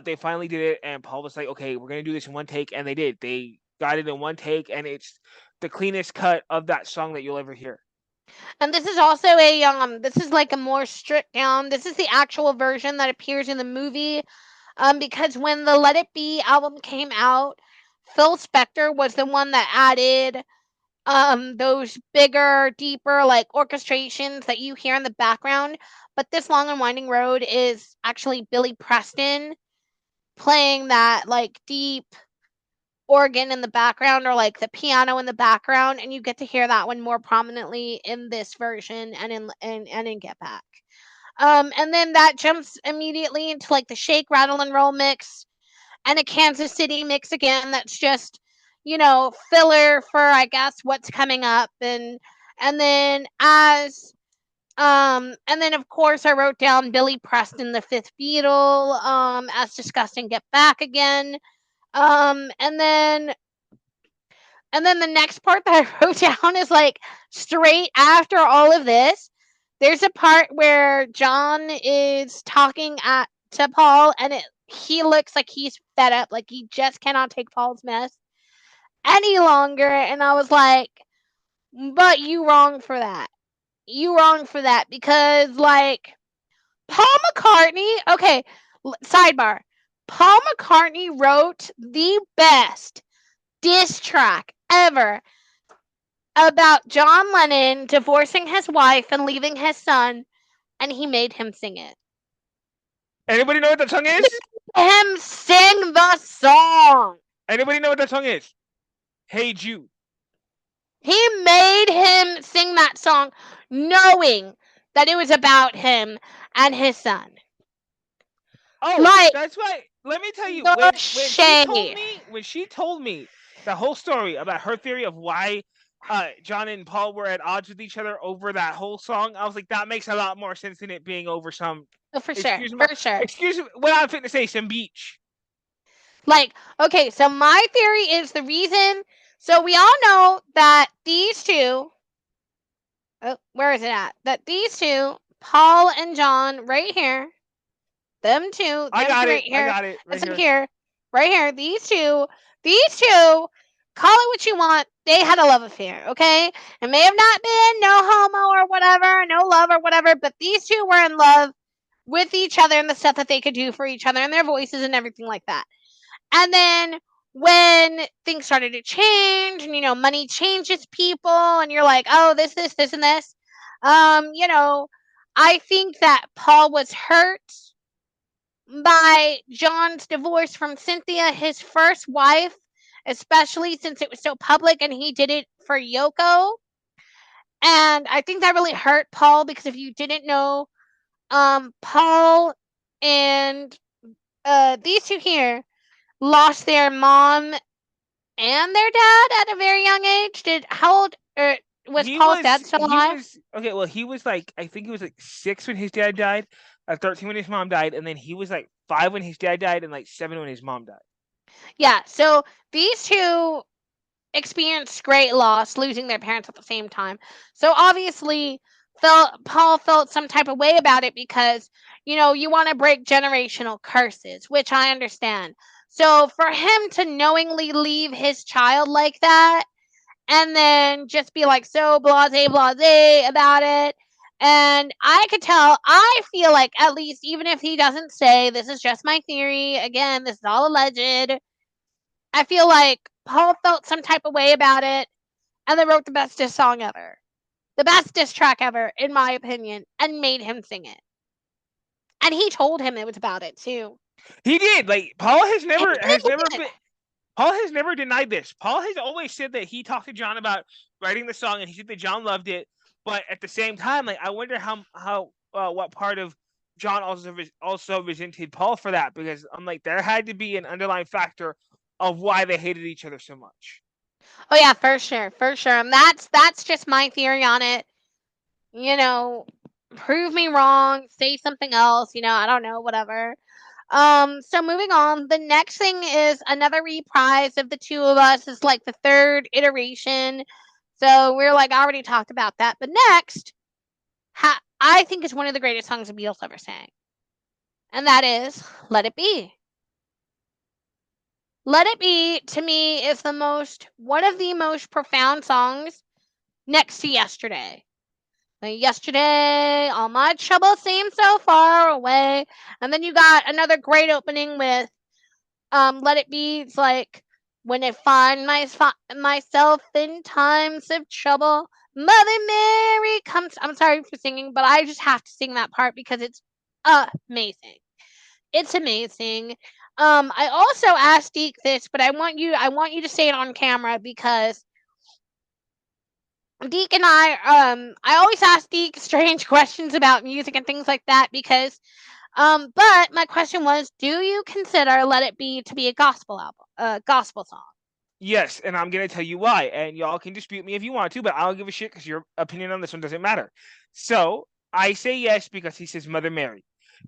they finally did it, and Paul was like, "Okay, we're gonna do this in one take," and they did. They got it in one take, and it's the cleanest cut of that song that you'll ever hear. and this is also a this is like a more stripped down. This is the actual version that appears in the movie. Because when the Let It Be album came out, Phil Spector was the one that added those bigger, deeper like orchestrations that you hear in the background. But this Long and Winding Road is actually Billy Preston playing that like deep organ in the background or like the piano in the background, and you get to hear that one more prominently in this version and in Get Back. And then that jumps immediately into like the Shake, Rattle, and Roll mix and a Kansas City mix again. That's just filler for I guess what's coming up, and then and then of course I wrote down Billy Preston, the fifth Beatle, as discussed in Get Back again. Um, and then and then the next part that I wrote down is like straight after all of this. There's a part where John is talking at to Paul, and he looks like he's fed up, like he just cannot take Paul's mess any longer. And I was like, "But you wrong for that. You wrong for that because like Paul McCartney." Okay, sidebar. Paul McCartney wrote the best diss track ever about John Lennon divorcing his wife and leaving his son, and he made him sing it. Anybody know what that song is? Him sing the song. Anybody know what that song is? Hey Jude. He made him sing that song knowing that it was about him and his son. Oh, Like that's why. Let me tell you, the when she told shade. me the whole story about her theory of why John and Paul were at odds with each other over that whole song, I was like, that makes a lot more sense than it being over some Oh, for sure. excuse me, For sure. excuse me, what I'm fitting to say, some beach. Like, okay, so my theory is the reason. So we all know that these two. Oh, where is it at? That these two, Paul and John, right here, them two, I them got two it. right I here, got it right it's up here. here, right here, these two, call it what you want, they had a love affair, okay? It may have not been no homo or whatever, no love or whatever, but these two were in love with each other and the stuff that they could do for each other and their voices and everything like that. And then when things started to change and money changes people and you're like, oh, this and this. You know, I think that Paul was hurt by John's divorce from Cynthia, his first wife, especially since it was so public and he did it for Yoko. And I think that really hurt Paul because if you didn't know, Paul and these two here lost their mom and their dad at a very young age. Did how old was Paul's dad still he alive? was okay. Well, he was like I think he was like 6 when his dad died, 13 when his mom died, and then he was like 5 when his dad died, and like 7 when his mom died. Yeah. So these two experienced great loss, losing their parents at the same time. So obviously, Paul felt some type of way about it because you want to break generational curses, which I understand. So for him to knowingly leave his child like that and then just be like so blase about it. And I could tell, I feel like, at least, even if he doesn't say, this is just my theory, again, this is all alleged, I feel like Paul felt some type of way about it and then wrote the best diss song ever. The best diss track ever, in my opinion, and made him sing it. And he told him it was about it too. He did. Like Paul has He never did. been. Paul has never denied this. Paul has always said that he talked to John about writing the song, and he said that John loved it. But at the same time, like I wonder how what part of John also resented Paul for that, because I'm like there had to be an underlying factor of why they hated each other so much. Oh yeah, for sure, for sure. And that's just my theory on it. You know, prove me wrong, say something else, I don't know, whatever. So moving on, the next thing is another reprise of the two of us. Is like the third iteration. So we're like, I already talked about that. But next, I think is one of the greatest songs the Beatles ever sang. And that is Let It Be. Let It Be to me is one of the most profound songs next to Yesterday. Like yesterday, all my troubles seem so far away. And then you got another great opening with Let It Be. It's like when I find myself in times of trouble, Mother Mary comes. I'm sorry for singing, but I just have to sing that part because it's amazing. It's amazing. I also asked Deke this, but I want you to say it on camera because Deke and I always ask Deke strange questions about music and things like that because but my question was, do you consider Let It Be to be a gospel album, a gospel song? Yes, and I'm gonna tell you why. And y'all can dispute me if you want to, but I don't give a shit because your opinion on this one doesn't matter. So I say yes because he says Mother Mary.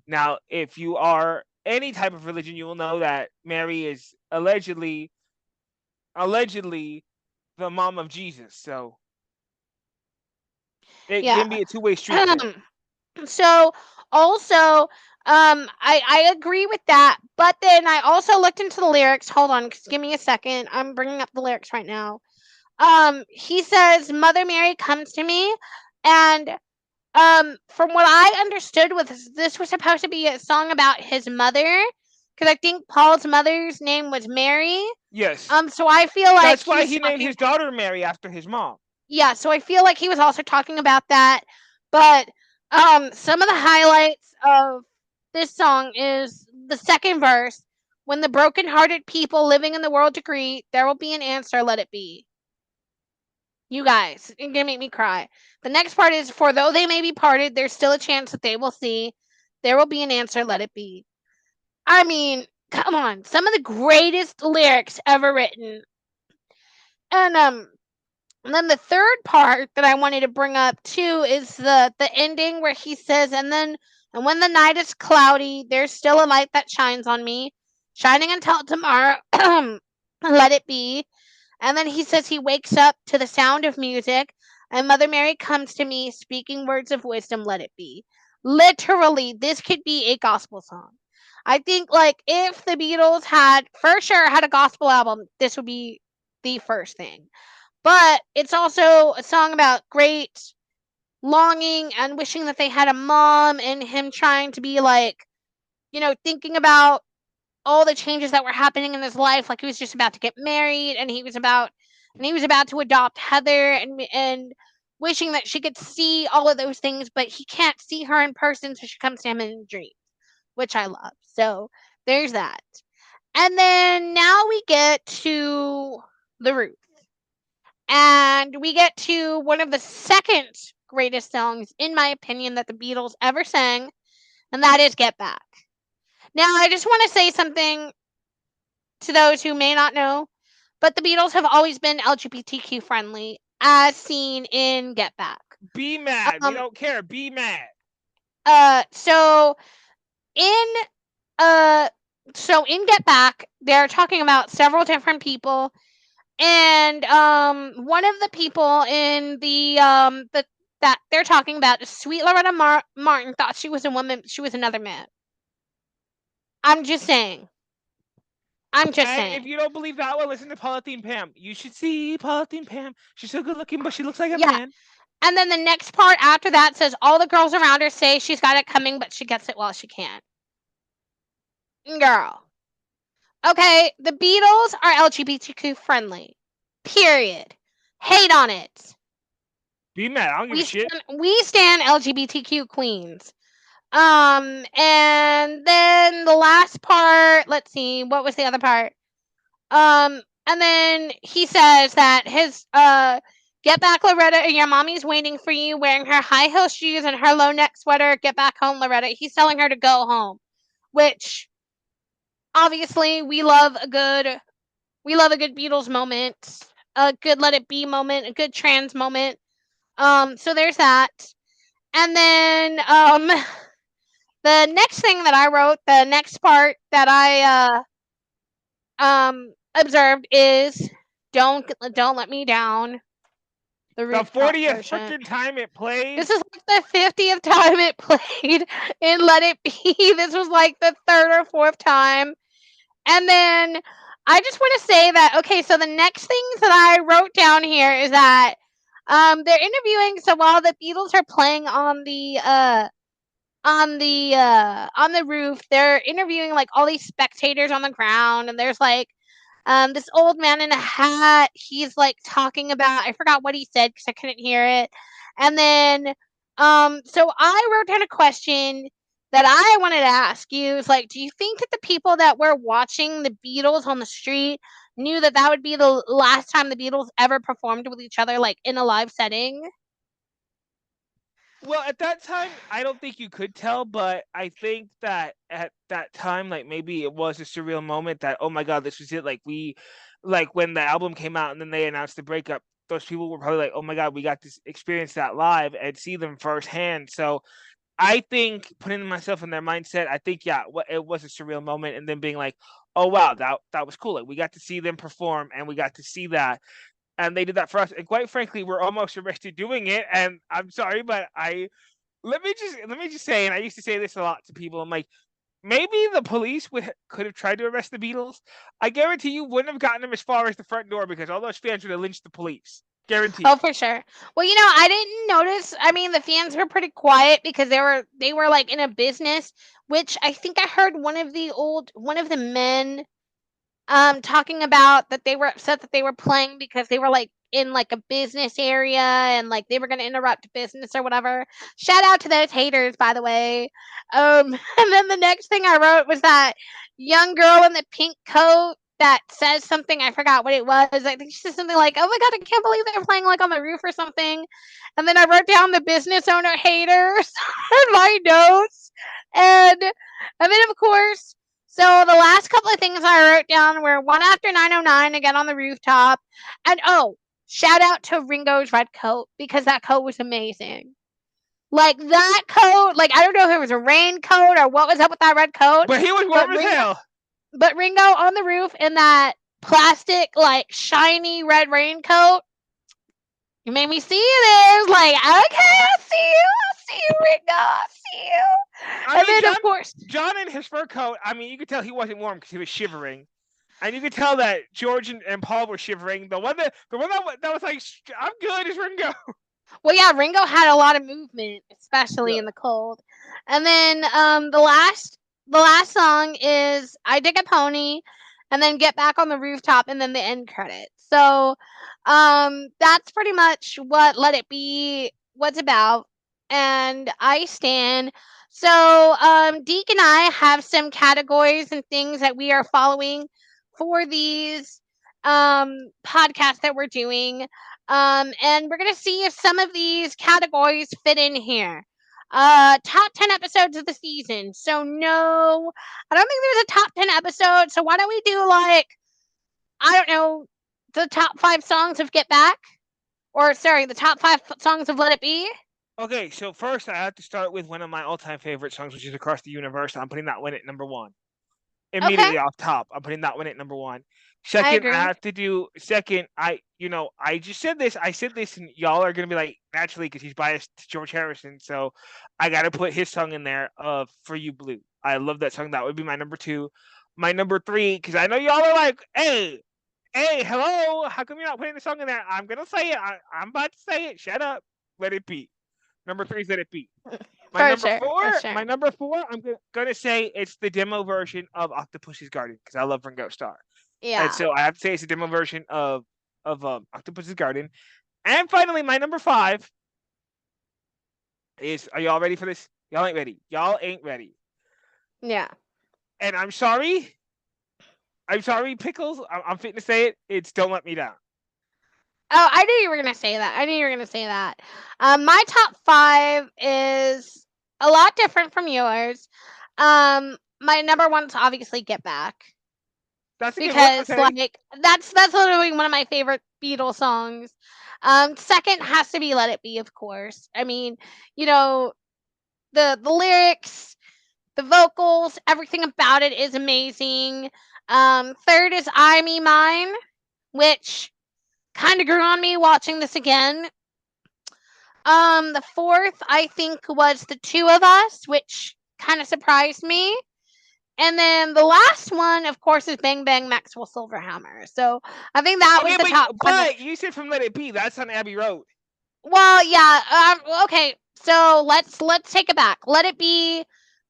Now, if you are any type of religion, you will know that Mary is allegedly the mom of Jesus. So it Yeah. can be a two-way street there. So also, I agree with that, but then I also looked into the lyrics. Hold on, give me a second. I'm bringing up the lyrics right now. He says, "Mother Mary comes to me," and from what I understood, this was supposed to be a song about his mother, because I think Paul's mother's name was Mary. Yes, So I feel like that's he why was he named talking. his daughter Mary after his mom. Yeah, so I feel like he was also talking about that. But some of the highlights of this song is the second verse. When the broken-hearted people living in the world agree, there will be an answer, let it be. You guys, you're gonna make me cry. The next part is, for though they may be parted, there's still a chance that they will see. There will be an answer, let it be. I mean, come on, some of the greatest lyrics ever written. And And then the third part that I wanted to bring up too is the ending where he says, and when the night is cloudy, there's still a light that shines on me, shining until tomorrow. Let it be. And then he says he wakes up to the sound of music, and Mother Mary comes to me, speaking words of wisdom. Let it be. Literally, this could be a gospel song. I think like if the Beatles had for sure had a gospel album, this would be the first thing. But it's also a song about great longing and wishing that they had a mom, and him trying to be like, thinking about all the changes that were happening in his life. Like he was just about to get married, and he was about to adopt Heather, and wishing that she could see all of those things, but he can't see her in person, so she comes to him in dreams, which I love. So there's that. And then now we get to the roof. And we get to one of the second greatest songs, in my opinion, that the Beatles ever sang, and that is Get Back. Now, I just want to say something to those who may not know, but the Beatles have always been LGBTQ friendly, as seen in Get Back. Be mad. We Um, don't care. Be mad. so in uh, in Get Back, they're talking about several different people, and one of the people in the that they're talking about is Sweet Loretta Martin thought she was a woman, but she was another man. I'm just saying. I'm just And if saying. you don't believe that one, listen to Polythene Pam. You should see Polythene Pam. She's so good looking, but she looks like a Yeah. man. And then the next part after that says all the girls around her say she's got it coming, but she gets it while she can. Girl. Okay, the Beatles are LGBTQ friendly. Period. Hate on it. Be mad. I don't give a shit. We stand LGBTQ queens. And then the last part, let's see, what was the other part? And then he says that his get back, Loretta, your mommy's waiting for you wearing her high heel shoes and her low neck sweater. Get back home, Loretta. He's telling her to go home, which obviously we love a good Beatles moment, a good Let It Be moment, a good trans moment. So there's that. And then the next thing that I wrote, the next part that I observed is don't let me down. The The rooftop 40th version. freaking time it played. This is like the 50th time it played in Let It Be. This was like the third or fourth time. And then I just want to say that okay, so the next things that I wrote down here is that they're interviewing, so while the Beatles are playing on the roof, they're interviewing like all these spectators on the ground, and there's like this old man in a hat. He's like talking about, I forgot what he said because I couldn't hear it. And then so I wrote down a question that I wanted to ask you is like, do you think that the people that were watching the Beatles on the street knew that that would be the last time the Beatles ever performed with each other, like in a live setting? Well, at that time, I don't think you could tell, but I think that at that time, like maybe it was a surreal moment that, oh my God, this was it. Like when the album came out and then they announced the breakup, those people were probably like, oh my God, we got to experience that live and see them firsthand. So I think putting myself in their mindset, I think, yeah, it was a surreal moment. And then being like, oh wow, that was cool. Like we got to see them perform and we got to see that, and they did that for us. And quite frankly, we're almost arrested doing it. And I'm sorry, but let me just say, and I used to say this a lot to people. I'm like, maybe the police could have tried to arrest the Beatles. I guarantee you wouldn't have gotten them as far as the front door because all those fans would have lynched the police. Guaranteed. Oh, for sure. Well, I didn't notice. I mean, the fans were pretty quiet because they were like in a business, which I think I heard one of the men talking about that they were upset that they were playing because they were like in like a business area and like they were going to interrupt business or whatever. Shout out to those haters, by the way. And then the next thing I wrote was that young girl in the pink coat that says something. I forgot what it was. I think she said something like, "Oh my god, I can't believe they're playing like on the roof or something." And then I wrote down the business owner haters in my notes, and then of course, so the last couple of things I wrote down were one after 909 again on the rooftop. And oh, shout out to Ringo's red coat because that coat was amazing. Like that coat, like I don't know if it was a raincoat or what was up with that red coat, But he was but warm as hell. Ringo on the roof in that plastic like shiny red raincoat. You made me see it. Like, okay, I see you, Ringo, I see you. I And mean, then of course, John in his fur coat. I mean, you could tell he wasn't warm because he was shivering. And you could tell that George and Paul were shivering. The one that was like, I'm good is Ringo. well, yeah, Ringo had a lot of movement, especially in the cold. And then the last song is I Dig a Pony and then Get Back on the Rooftop and then the end credits. So that's pretty much what Let It Be was about. And I stand. So Deke and I have some categories and things that we are following for these podcasts that we're doing. And we're gonna see if some of these categories fit in here. Top 10 episodes of the season. So no, I don't think there's a top 10 episode. So why don't we do like, I don't know, the top 5 songs of Get Back? Or sorry, the top 5 songs of Let It Be? Okay, so first I have to start with one of my all-time favorite songs, which is "Across the Universe." I'm putting that one at number one. Okay, Immediately off top, I'm putting that one at number one. I Second, I agree. have to do second. I just said this. I said this, and y'all are gonna be like, naturally, because he's biased to George Harrison. So I got to put his song in there of "For You Blue." I love that song. That would be my number two. My number three, because I know y'all are like, hey, hello, how come you're not putting the song in there? I'm gonna say it. I'm about to say it. Shut up. Let it be. Number three is Let It Be. My For number sure, four, for sure. my number four, I'm gonna say it's the demo version of Octopus's Garden because I love Ringo Starr, and Yeah. so I have to say it's a demo version of Octopus's Garden. And finally, my number five is. Are y'all ready for this? Y'all ain't ready. Y'all ain't ready. Yeah. And I'm sorry. I'm sorry, Pickles. I'm fitting to say it. It's "Don't Let Me Down." Oh, I knew you were gonna say that. I knew you were gonna say that. My top 5 is a lot different from yours. My number one's obviously Get Back. That's a good one. Because Okay. like that's literally one of my favorite Beatles songs. Second has to be Let It Be, of course. I mean, you know, the lyrics, the vocals, everything about it is amazing. Third is I Me Mine, which kind of grew on me watching this again. The fourth I think was The Two of Us, which kind of surprised me. And then the last one, of course, is Bang Bang Maxwell Silverhammer. So I think that was Okay, the top five. but you said from Let It Be. That's on Abbey Road. Well, yeah. Okay. So let's take it back. Let it be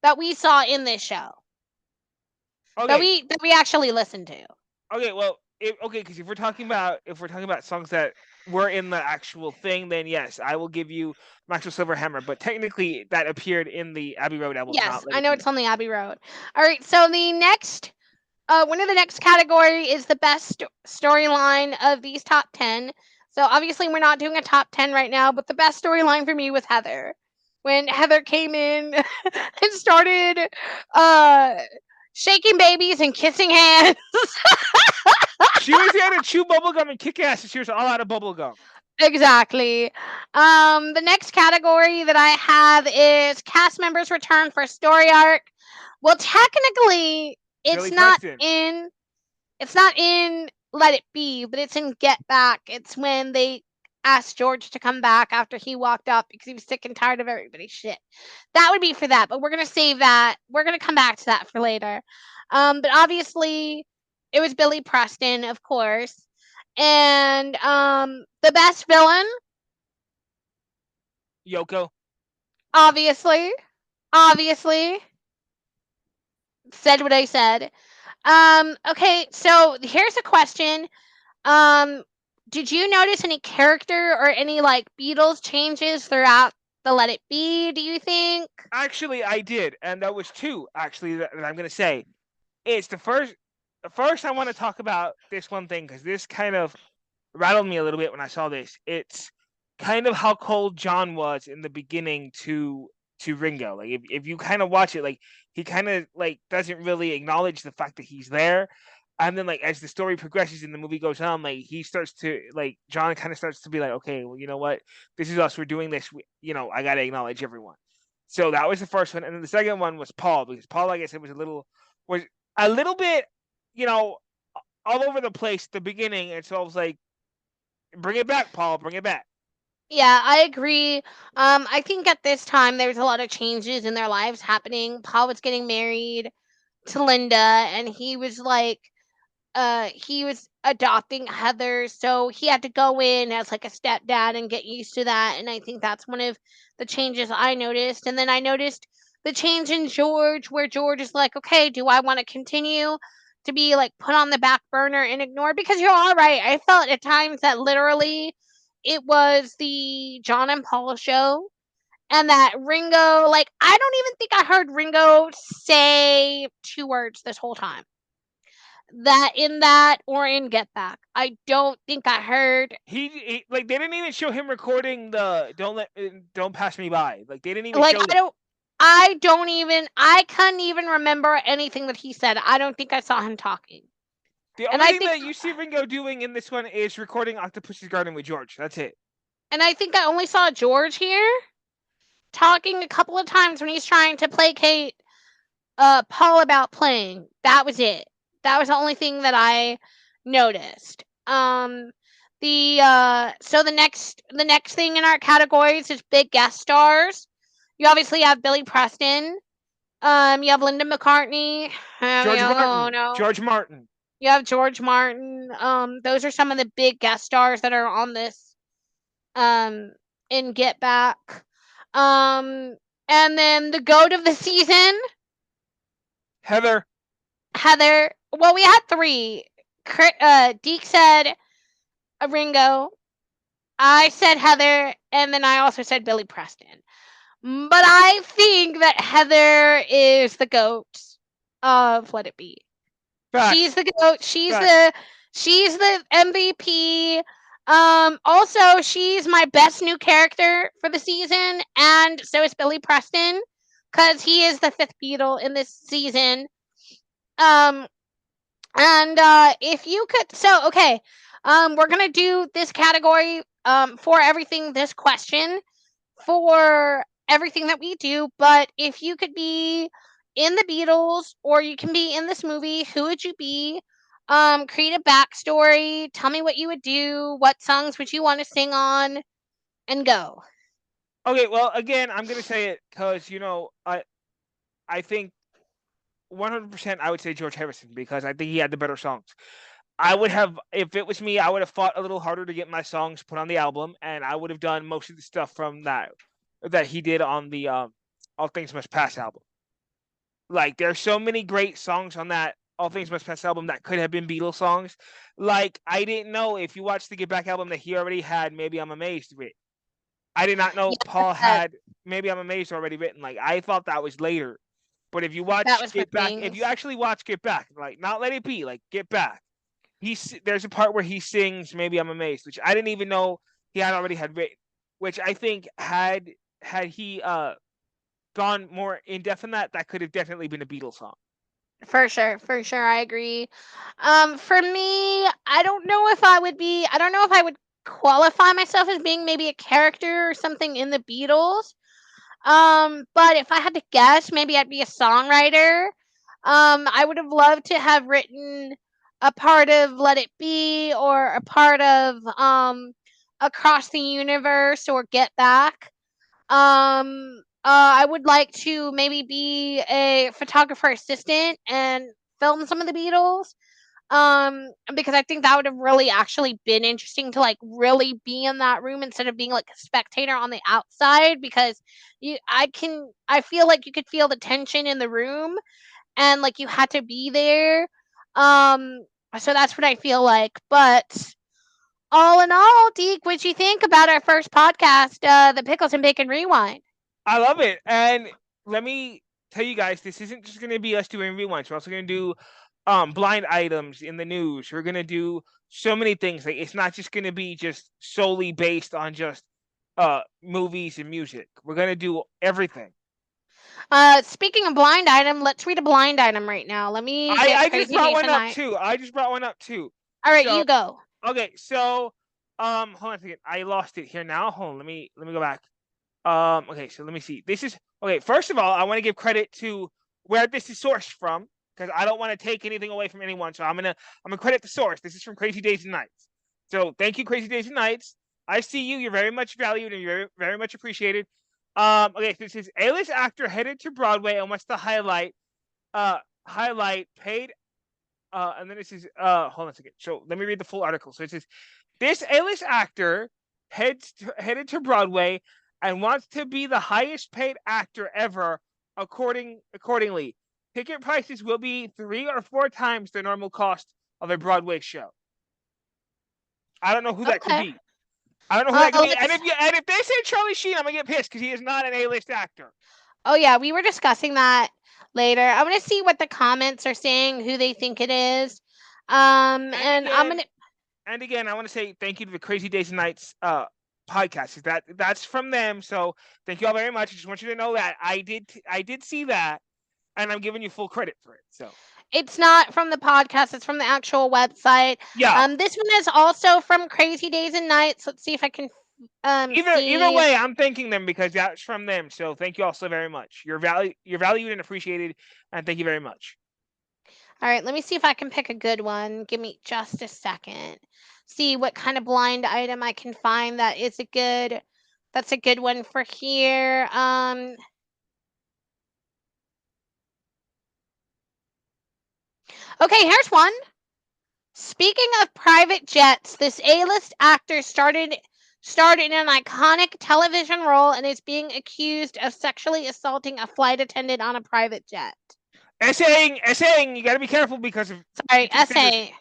that we saw in this show Okay, that we actually listened to. okay, well, okay, because if we're talking about songs that were in the actual thing, then yes, I will give you Maxwell Silverhammer. But technically, that appeared in the Abbey Road album, Yes, not Let I It know Be. it's on the Abbey Road. All right. So the next one of the next category is the best storyline of these top 10. So obviously we're not doing a top 10 right now, but the best storyline for me was Heather. When Heather came in and started uh shaking babies and kissing hands. She was there to chew bubblegum and kick ass, and she was all out of bubblegum. Exactly. The next category that I have is cast members return for story arc. Well, technically Billy Preston. it's not in Let It Be, but it's in Get Back. It's when they asked George to come back after he walked up because he was sick and tired of everybody's shit. That would be for that, but we're gonna save that. We're gonna come back to that for later. But obviously, it was Billy Preston, of course, and the best villain, Yoko. obviously, obviously said what I said. Okay, so here's a question. Um, did you notice any character or any like Beatles changes throughout the Let It Be? Do you think? Actually, I did, and that was two. Actually, that I'm gonna say it's the first. First, I want to talk about this one thing because this kind of rattled me a little bit when I saw this. It's kind of how cold John was in the beginning to Ringo. Like if you kind of watch it, like he kind of like doesn't really acknowledge the fact that he's there. And then like as the story progresses and the movie goes on, like he starts to like John kind of starts to be like, okay, well, you know what? This is us. We're doing this. I got to acknowledge everyone. So that was the first one, and then the second one was Paul because Paul, like I said, was a little bit, you know, all over the place at the beginning, and so I was like, bring it back, Paul. Bring it back. Yeah, I agree. I think at this time there was a lot of changes in their lives happening. Paul was getting married to Linda, and he was adopting Heather, so he had to go in as like a stepdad and get used to that. And I think that's one of the changes I noticed. And then I noticed the change in George, where George is like, okay, do I want to continue to be like put on the back burner and ignored? Because you're all right. I felt at times that literally it was the John and Paul show, and that Ringo, like, I don't even think I heard Ringo say 2 words this whole time. That in that or in Get Back, I don't think I heard. He like they didn't even show him recording the don't pass me by. Like they didn't even Like, show that. I don't even. I couldn't even remember anything that he said. I don't think I saw him talking. The And only I thing think that you see Ringo doing in this one is recording Octopus's Garden with George. That's it. and I think I only saw George here talking a couple of times when he's trying to placate Paul about playing. That was it. That was the only thing that I noticed. So the next thing in our categories is big guest stars. You obviously have Billy Preston. You have Linda McCartney. George Oh Martin. no. George Martin. You have George Martin. Those are some of the big guest stars that are on this um in Get Back. Um, and then the goat of the season, Heather. Heather. Well, we had three. Deke said Ringo. I said Heather, and then I also said Billy Preston. But I think that Heather is the goat of Let It Be. She's Facts. the goat. She's Facts. the she's the MVP. Also, she's my best new character for the season, and so is Billy Preston, because he is the fifth Beatle in this season. Um, and if you could, so okay, we're gonna do this category for everything. This question for everything that we do, but if you could be in the Beatles or you can be in this movie, who would you be? Create a backstory. Tell me what you would do. What songs would you want to sing on? And go. Okay, well, again, I'm gonna say it because I think 100% I would say George Harrison because I think he had the better songs. I would have, if it was me, I would have fought a little harder to get my songs put on the album, and I would have done most of the stuff from that he did on the All Things Must Pass album. Like, there's so many great songs on that All Things Must Pass album that could have been Beatles songs. Like, I didn't know if you watched the Get Back album that he already had Maybe I'm Amazed with. I did not know Paul Yeah, had Maybe I'm Amazed already written. Like, I thought that was later. But if you that watch was for Get Back, if you things. actually watch Get Back, like not Let It Be, like Get Back, there's a part where he sings Maybe I'm Amazed, which I didn't even know he had already had written, which I think had he gone more in depth in that could have definitely been a Beatles song. For sure, for sure, I agree. For me, I don't know if I would be. I don't know if I would qualify myself as being maybe a character or something in the Beatles. But if I had to guess, maybe I'd be a songwriter. I would have loved to have written a part of Let It Be or a part of Across the Universe or Get Back. I would like to maybe be a photographer assistant and film some of the Beatles. Because I think that would have really actually been interesting to like really be in that room instead of being like a spectator on the outside. Because I feel like you could feel the tension in the room and like you had to be there. Um, so that's what I feel like. But all in all, Deke, what'd you think about our first podcast, the Pickles and Bacon Rewind? I love it, and let me tell you guys, this isn't just going to be us doing rewinds. We're also going to do blind items in the news. We're going to do so many things. Like it's not just going to be just solely based on just movies and music. We're going to do everything. Speaking of blind item, let's read a blind item right now. Let me get I just Crazy brought Days one and up Nights. too. I just brought one up too. All right, So you go. okay, so hold on a second. I lost it here now. Hold on, let me go back. Okay, so let me see. This is okay. First of all, I want to give credit to where this is sourced from because I don't want to take anything away from anyone. So I'm gonna credit the source. This is from Crazy Days and Nights. So thank you, Crazy Days and Nights. I see you. You're very much valued and you're very, very much appreciated. Okay, so this is A-list actor headed to Broadway and wants to highlight paid. And then this is hold on a second. So let me read the full article. So it says this A-list actor headed to Broadway and wants to be the highest paid actor ever accordingly. Ticket prices will be 3 or 4 times the normal cost of a Broadway show. I don't know who that could Okay. be. I don't know who that could be. And Let's. if they say Charlie Sheen, I'm gonna get pissed because he is not an A-list actor. Oh yeah, we were discussing that later. I'm gonna see what the comments are saying, who they think it is. And And I'm again, gonna. I want to say thank you to the Crazy Days and Nights podcast. That's from them. So thank you all very much. I just want you to know that I did see that, and I'm giving you full credit for it. So It's not from the podcast. It's from the actual website. yeah, This one is also from Crazy Days and Nights. Let's see if I can either see. way, I'm thanking them because that's from them. So thank you all so very much. You're valued and appreciated, and thank you very much. All right, let me see if I can pick a good one. Give me just a second. See what kind of blind item I can find that is a good. That's a good one for here. Okay, here's one. Speaking of private jets, this A-list actor starred in an iconic television role and is being accused of sexually assaulting a flight attendant on a private jet. Essaying, you got to be careful because of Sorry, YouTube censors. essay.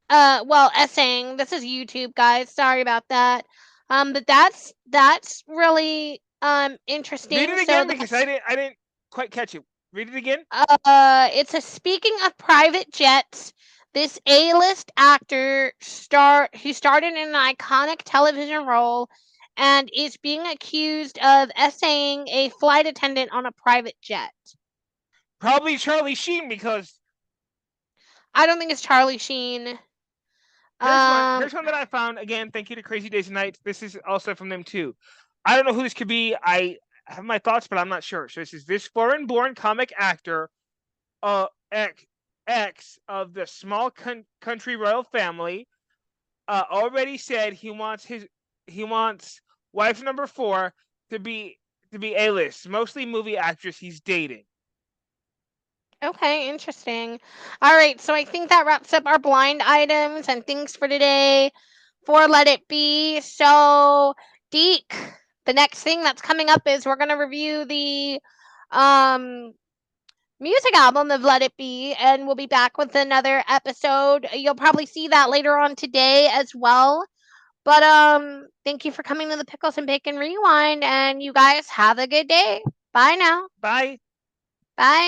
Well, essaying. This is YouTube, guys. Sorry about that. But that's really Read interesting. it So again because that's I didn't quite catch it. Read it again. it's a speaking of private jets. This A-list actor who starred in an iconic television role and is being accused of essaying a flight attendant on a private jet. Probably Charlie Sheen because I don't think it's Charlie Sheen. here's one. Um, Here's one that I found. Again, thank you to Crazy Days and Nights. This is also from them too. I don't know who this could be. I have my thoughts, but I'm not sure. So this foreign-born comic actor, uh, ex, ex of the small country royal family, already said he wants wife number 4 to be A-list, mostly movie actress he's dating. Okay, interesting. All right, so I think that wraps up our blind items and things for today for Let It Be. So, Deke, the next thing that's coming up is we're going to review the um music album of Let It Be, and we'll be back with another episode. You'll probably see that later on today as well. But thank you for coming to the Pickles and Bacon Rewind, and you guys have a good day. Bye now. Bye. Bye.